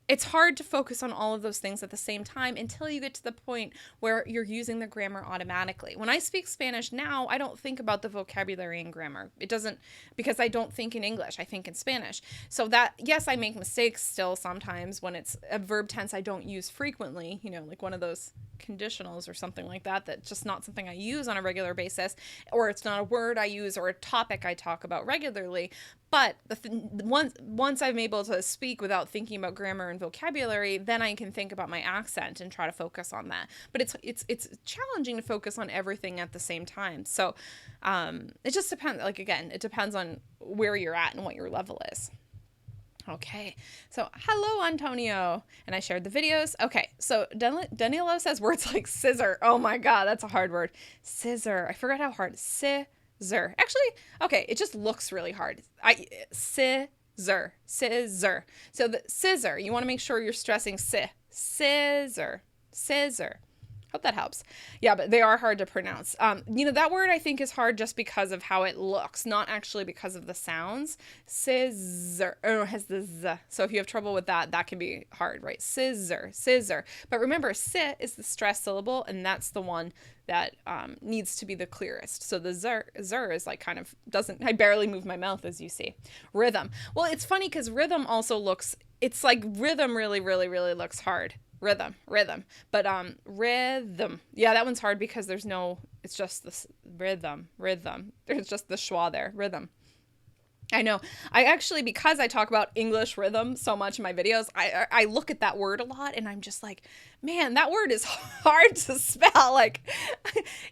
it's hard to focus on all of those things at the same time until you get to the point where you're using the grammar automatically. When I speak Spanish now, I don't think about the vocabulary and grammar. It doesn't, because I don't think in English, I think in Spanish. So that, yes, I make mistakes still sometimes when it's a verb tense I don't use frequently, like one of those conditionals or something like that, that's just not something I use on a regular basis, or it's not a word I use or a topic I talk about regularly. But once I'm able to speak without thinking about grammar and vocabulary, then I can think about my accent and try to focus on that. But it's challenging to focus on everything at the same time. So it just depends. Like, again, it depends on where you're at and what your level is. Okay, so hello, Antonio. And I shared the videos. Okay, so Danilo says words like scissor. Oh my God, that's a hard word. Scissor. I forgot how hard. Scissor. Actually, okay, it just looks really hard. Scissor. So the scissor, you want to make sure you're stressing scissor. Hope that helps. Yeah, but they are hard to pronounce. That word I think is hard just because of how it looks, not actually because of the sounds. Scissor. Oh, it has the z. So if you have trouble with that, that can be hard, right? Scissor. But remember, si is the stress syllable, and that's the one that needs to be the clearest. So the zer is like kind of I barely move my mouth, as you see. Rhythm. Well, it's funny because rhythm also it's like rhythm really, really, really looks hard. Rhythm. But rhythm. Yeah, that one's hard because it's just this rhythm. There's just the schwa there. Rhythm. I know. I actually, because I talk about English rhythm so much in my videos, I look at that word a lot and I'm just like, man, that word is hard to spell. Like,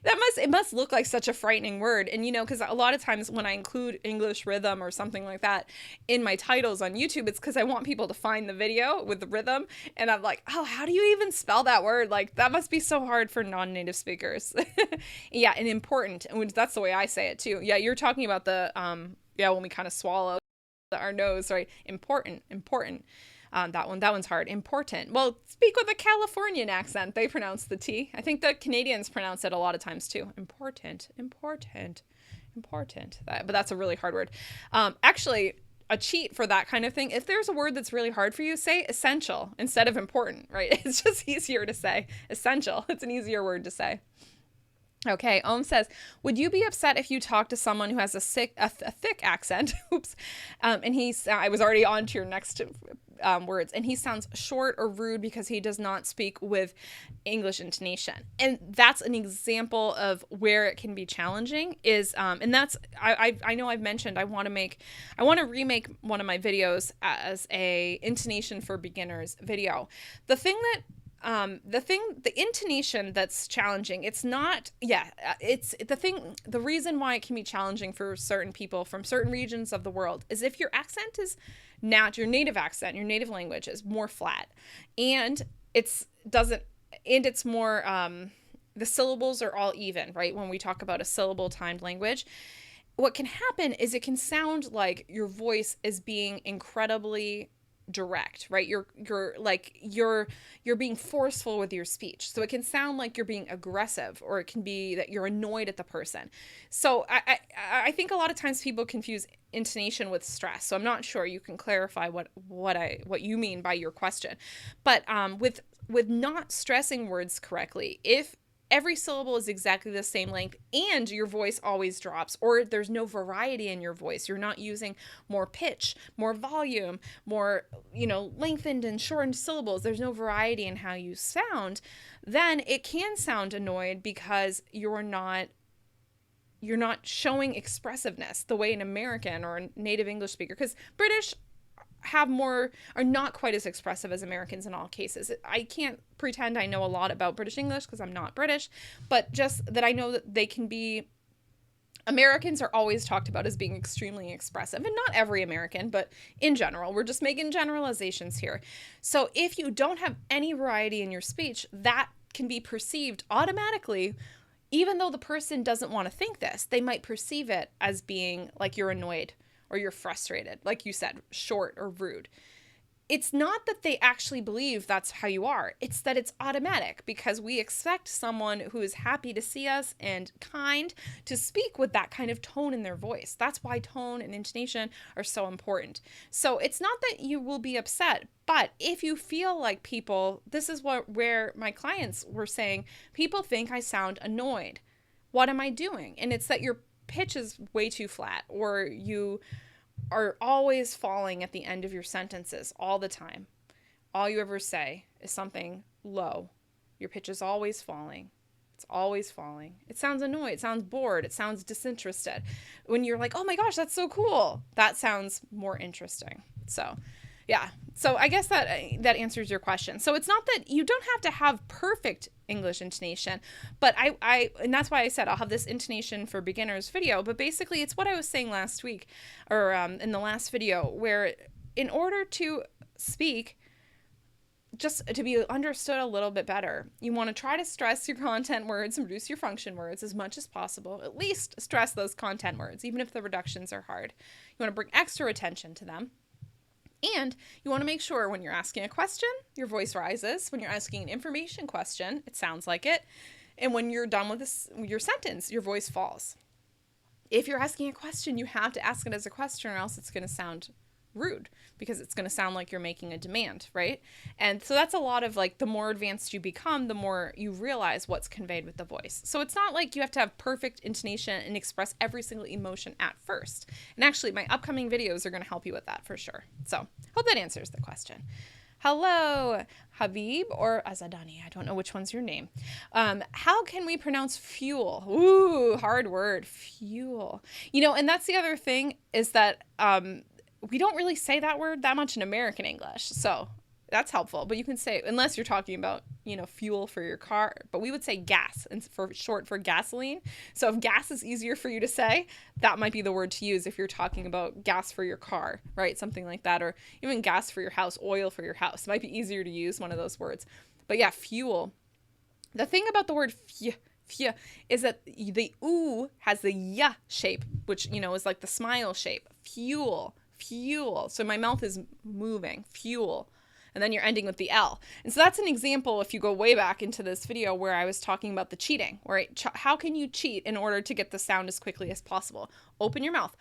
it must look like such a frightening word. And, because a lot of times when I include English rhythm or something like that in my titles on YouTube, it's because I want people to find the video with the rhythm. And I'm like, oh, how do you even spell that word? Like, that must be so hard for non-native speakers. Yeah, and important. And that's the way I say it too. Yeah, you're talking about the, when we kind of swallow our nose, right? Important. That one's hard. Important. Well, speak with a Californian accent. They pronounce the T. I think the Canadians pronounce it a lot of times too. Important. But that's a really hard word. Actually, a cheat for that kind of thing. If there's a word that's really hard for you, say essential instead of important, right? It's just easier to say essential. It's an easier word to say. Okay, Ohm says, would you be upset if you talk to someone who has a thick accent? Oops. And I was already on to your next words. And he sounds short or rude because he does not speak with English intonation. And that's an example of where it can be challenging and that's, I know I've mentioned, I want to remake one of my videos as a intonation for beginners video. The intonation that's challenging, it's the reason why it can be challenging for certain people from certain regions of the world is if your accent is not your native accent, your native language is more flat and it's more, the syllables are all even, right? When we talk about a syllable timed language, what can happen is it can sound like your voice is being incredibly direct, right? You're being forceful with your speech. So it can sound like you're being aggressive, or it can be that you're annoyed at the person. So I think a lot of times people confuse intonation with stress. So I'm not sure. You can clarify what you mean by your question. But with not stressing words correctly, if every syllable is exactly the same length and your voice always drops, or there's no variety in your voice, you're not using more pitch, more volume, more, lengthened and shortened syllables, there's no variety in how you sound, then it can sound annoyed because you're not showing expressiveness the way an American or a native English speaker, because British are not quite as expressive as Americans in all cases. I can't pretend I know a lot about British English because I'm not British, but just that I know that they can be. Americans are always talked about as being extremely expressive, and not every American, but in general, we're just making generalizations here. So if you don't have any variety in your speech, that can be perceived automatically. Even though the person doesn't want to think this, they might perceive it as being like you're annoyed or you're frustrated, like you said, short or rude. It's not that they actually believe that's how you are. It's that it's automatic, because we expect someone who is happy to see us and kind to speak with that kind of tone in their voice. That's why tone and intonation are so important. So it's not that you will be upset, but if you feel like this is where my clients were saying, people think I sound annoyed. What am I doing? And it's that your pitch is way too flat, or you are always falling at the end of your sentences all the time. All you ever say is something low. Your pitch is always falling. It's always falling. It sounds annoyed. It sounds bored. It sounds disinterested. When you're like, oh my gosh, that's so cool, that sounds more interesting. So yeah. So I guess that answers your question. So it's not that you don't have to have perfect English intonation, but and that's why I said I'll have this intonation for beginners video, but basically it's what I was saying last week, or in the last video, where in order to speak, just to be understood a little bit better, you want to try to stress your content words and reduce your function words as much as possible. At least stress those content words, even if the reductions are hard. You want to bring extra attention to them. And you want to make sure when you're asking a question, your voice rises. When you're asking an information question, it sounds like it. And when you're done with your sentence, your voice falls. If you're asking a question, you have to ask it as a question, or else it's going to sound rude, because it's going to sound like you're making a demand, right? And so that's a lot of, like, the more advanced you become, the more you realize what's conveyed with the voice. So it's not like you have to have perfect intonation and express every single emotion at first. And actually, my upcoming videos are going to help you with that for sure. So hope that answers the question. Hello, Habib or Azadani. I don't know which one's your name. How can we pronounce fuel? Ooh, hard word, fuel. And that's the other thing, is that we don't really say that word that much in American English. So that's helpful. But you can say, unless you're talking about, fuel for your car, but we would say gas, and for short for gasoline. So if gas is easier for you to say, that might be the word to use if you're talking about gas for your car, right? Something like that. Or even gas for your house, oil for your house. It might be easier to use one of those words. But yeah, fuel. The thing about the word fuel is that the oo has the ya shape, which, is like the smile shape. Fuel. So my mouth is moving, fuel. And then you're ending with the L. And so that's an example, if you go way back into this video, where I was talking about the cheating, right? How can you cheat in order to get the sound as quickly as possible? Open your mouth.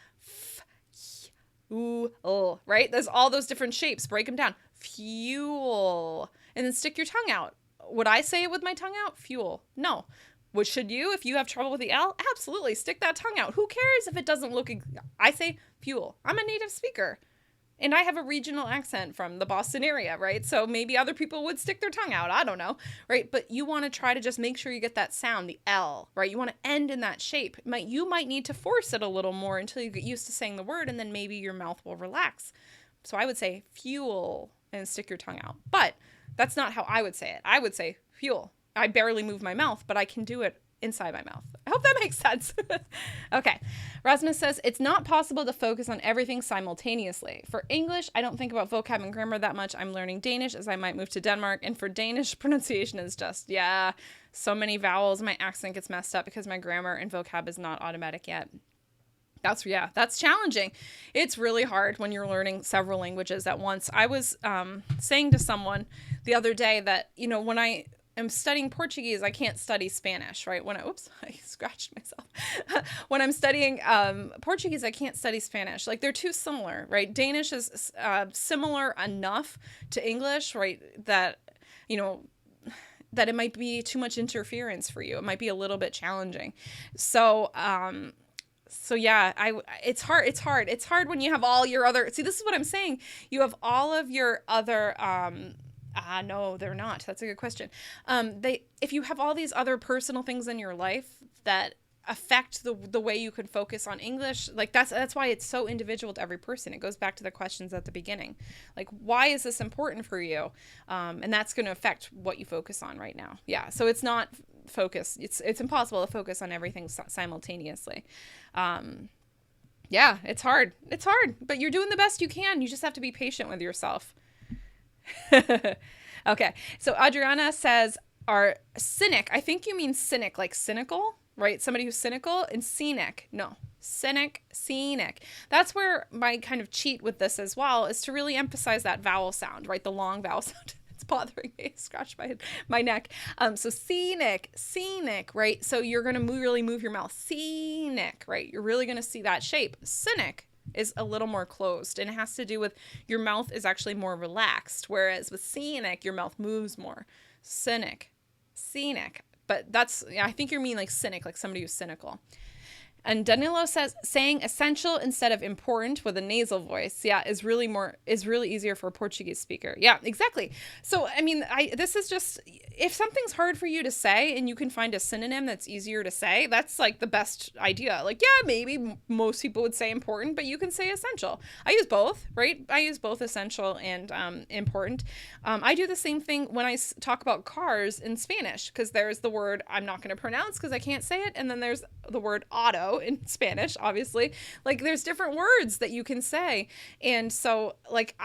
Right? There's all those different shapes. Break them down. Fuel. And then stick your tongue out. Would I say it with my tongue out? Fuel. No. What should you, if you have trouble with the L? Absolutely. Stick that tongue out. Who cares if it doesn't look... I say fuel. I'm a native speaker. And I have a regional accent from the Boston area, right? So maybe other people would stick their tongue out. I don't know, right? But you want to try to just make sure you get that sound, the L, right? You want to end in that shape. You might need to force it a little more until you get used to saying the word, and then maybe your mouth will relax. So I would say fuel and stick your tongue out. But that's not how I would say it. I would say fuel. I barely move my mouth, but I can do it inside my mouth. I hope that makes sense. Okay. Rasmus says, it's not possible to focus on everything simultaneously. For English, I don't think about vocab and grammar that much. I'm learning Danish, as I might move to Denmark. And for Danish, pronunciation is just, so many vowels. My accent gets messed up because my grammar and vocab is not automatic yet. That's challenging. It's really hard when you're learning several languages at once. I was saying to someone the other day that, when I am studying Portuguese, I can't study Spanish, right? I scratched myself. When I'm studying Portuguese, I can't study Spanish. Like, they're too similar, right? Danish is similar enough to English, right? That, that it might be too much interference for you. It might be a little bit challenging. So yeah, it's hard. It's hard when you have all your other, see, this is what I'm saying. You have all of your other, no, they're not. That's a good question. If you have all these other personal things in your life that affect the way you can focus on English, like that's why it's so individual to every person. It goes back to the questions at the beginning. Like, why is this important for you? And that's going to affect what you focus on right now. Yeah. So it's not focus. It's impossible to focus on everything simultaneously. Yeah, it's hard, but you're doing the best you can. You just have to be patient with yourself. Okay. So Adriana says, are cynic. I think you mean cynic, like cynical, right? Somebody who's cynical, and scenic. No, scenic. That's where my kind of cheat with this as well is to really emphasize that vowel sound, right? The long vowel sound. Bothering me. Scratch my neck. So scenic, right? So you're going to really move your mouth. Scenic, right? You're really going to see that shape. Cynic is a little more closed, and it has to do with your mouth is actually more relaxed, whereas with scenic, your mouth moves more. Scenic. But I think you mean like cynic, like somebody who's cynical. And Danilo says, saying essential instead of important with a nasal voice, is really easier for a Portuguese speaker. Yeah, exactly. So, I mean, this is just, if something's hard for you to say and you can find a synonym that's easier to say, that's like the best idea. Like, yeah, maybe most people would say important, but you can say essential. I use both, right? I use both essential and important. I do the same thing when I talk about cars in Spanish, because there's the word I'm not going to pronounce because I can't say it. And then there's the word auto in Spanish, obviously. Like, there's different words that you can say. And so, like,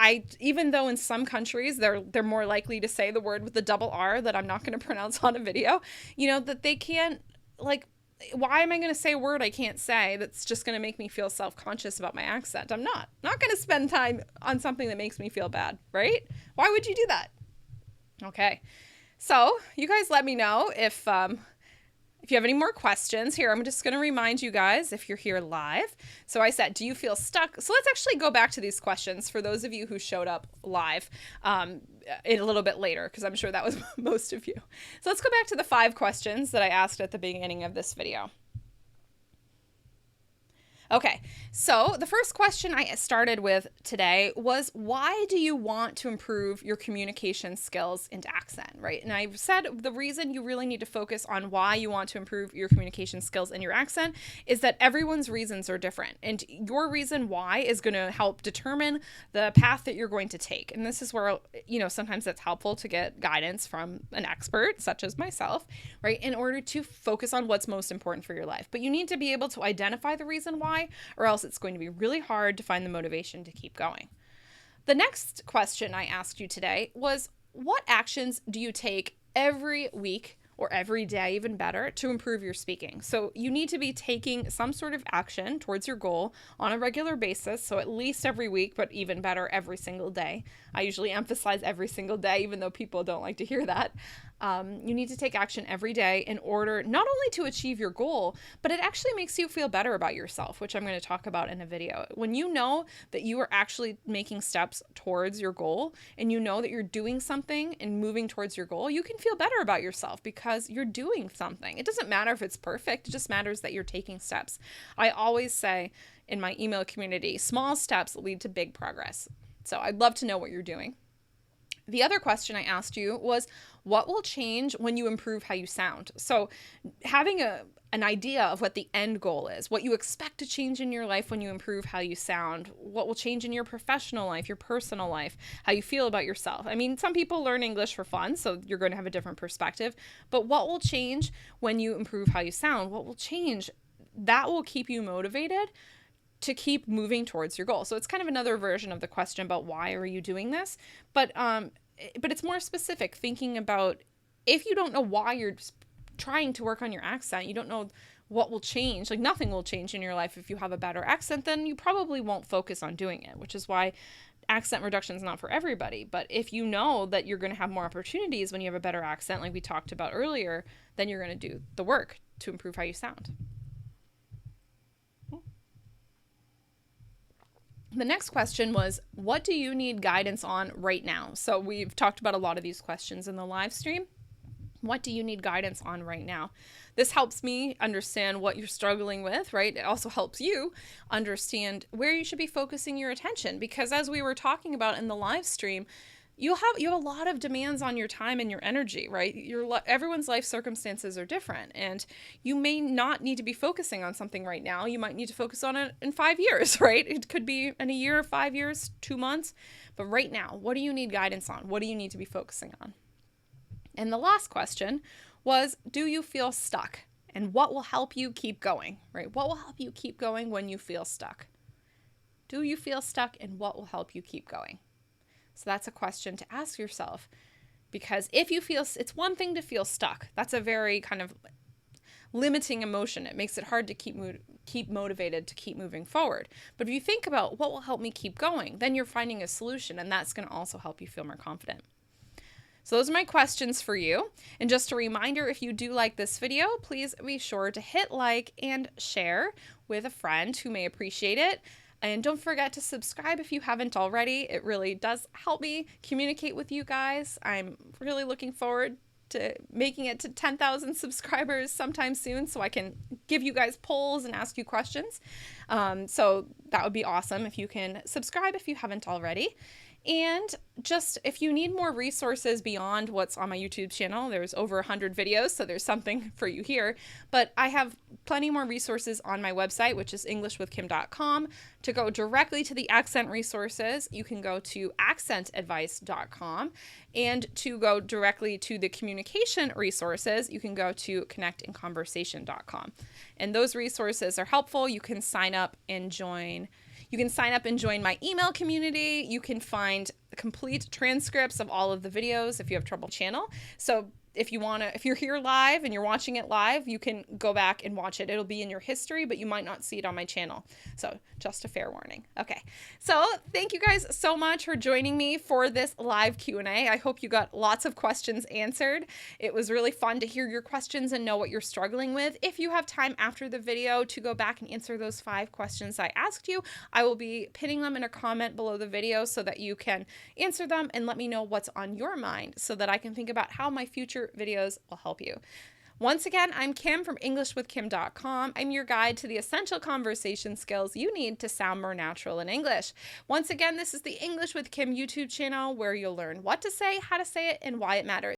even though in some countries they're more likely to say the word with the double R that I'm not going to pronounce on a video, that they can't, like, why am I going to say a word I can't say that's just going to make me feel self-conscious about my accent? I'm not going to spend time on something that makes me feel bad, right? Why would you do that? Okay. So you guys let me know if you have any more questions here. I'm just going to remind you guys if you're here live. So I said, do you feel stuck? So let's actually go back to these questions for those of you who showed up live a little bit later, because I'm sure that was most of you. So let's go back to the 5 questions that I asked at the beginning of this video. Okay, so the first question I started with today was, why do you want to improve your communication skills and accent, right? And I've said the reason you really need to focus on why you want to improve your communication skills and your accent is that everyone's reasons are different. And your reason why is going to help determine the path that you're going to take. And this is where, sometimes it's helpful to get guidance from an expert, such as myself, right? In order to focus on what's most important for your life. But you need to be able to identify the reason why, or else it's going to be really hard to find the motivation to keep going. The next question I asked you today was, what actions do you take every week, or every day, even better, to improve your speaking? So you need to be taking some sort of action towards your goal on a regular basis. So at least every week, but even better, every single day. I usually emphasize every single day, even though people don't like to hear that. You need to take action every day in order not only to achieve your goal, but it actually makes you feel better about yourself, which I'm going to talk about in a video. When you know that you are actually making steps towards your goal, and you know that you're doing something and moving towards your goal, you can feel better about yourself because you're doing something. It doesn't matter if it's perfect. It just matters that you're taking steps. I always say in my email community, small steps lead to big progress. So I'd love to know what you're doing. The other question I asked you was, what will change when you improve how you sound? So having an idea of what the end goal is, what you expect to change in your life when you improve how you sound, what will change in your professional life, your personal life, how you feel about yourself. I mean, some people learn English for fun, so you're going to have a different perspective, but what will change when you improve how you sound? What will change? That will keep you motivated to keep moving towards your goal. So it's kind of another version of the question about why are you doing this? But it's more specific, thinking about if you don't know why you're trying to work on your accent. You don't know what will change. Like, nothing will change in your life if you have a better accent, then you probably won't focus on doing it, which is why accent reduction is not for everybody. But if you know that you're going to have more opportunities when you have a better accent, like we talked about earlier, then you're going to do the work to improve how you sound. The next question was, what do you need guidance on right now? So we've talked about a lot of these questions in the live stream. What do you need guidance on right now? This helps me understand what you're struggling with, right? It also helps you understand where you should be focusing your attention, because as we were talking about in the live stream, you have a lot of demands on your time and your energy, right? Everyone's life circumstances are different, and you may not need to be focusing on something right now. You might need to focus on it in 5 years, right? It could be in a year, 5 years, 2 months. But right now, what do you need guidance on? What do you need to be focusing on? And the last question was, do you feel stuck? And what will help you keep going, right? What will help you keep going when you feel stuck? Do you feel stuck, and what will help you keep going? So that's a question to ask yourself, because if you feel, it's one thing to feel stuck. That's a very kind of limiting emotion. It makes it hard to keep motivated to keep moving forward. But if you think about what will help me keep going, then you're finding a solution, and that's going to also help you feel more confident. So those are my questions for you. And just a reminder, if you do like this video, please be sure to hit like and share with a friend who may appreciate it. And don't forget to subscribe if you haven't already. It really does help me communicate with you guys. I'm really looking forward to making it to 10,000 subscribers sometime soon, so I can give you guys polls and ask you questions. So that would be awesome if you can subscribe if you haven't already. And just if you need more resources beyond what's on my YouTube channel, there's over 100 videos, so there's something for you here. But I have plenty more resources on my website, which is englishwithkim.com. To go directly to the accent resources, you can go to accentadvice.com. And to go directly to the communication resources, you can go to connectandconversation.com. And those resources are helpful. You can sign up and join. You can sign up and join my email community. You can find complete transcripts of all of the videos if you have trouble channel. So if you're here live and you're watching it live, you can go back and watch it. It'll be in your history, but you might not see it on my channel. So just a fair warning. Okay. So thank you guys so much for joining me for this live Q&A. I hope you got lots of questions answered. It was really fun to hear your questions and know what you're struggling with. If you have time after the video to go back and answer those 5 questions I asked you, I will be pinning them in a comment below the video so that you can answer them and let me know what's on your mind so that I can think about how my future videos will help you. Once again, I'm Kim from EnglishWithKim.com. I'm your guide to the essential conversation skills you need to sound more natural in English. Once again, this is the English with Kim YouTube channel where you'll learn what to say, how to say it, and why it matters.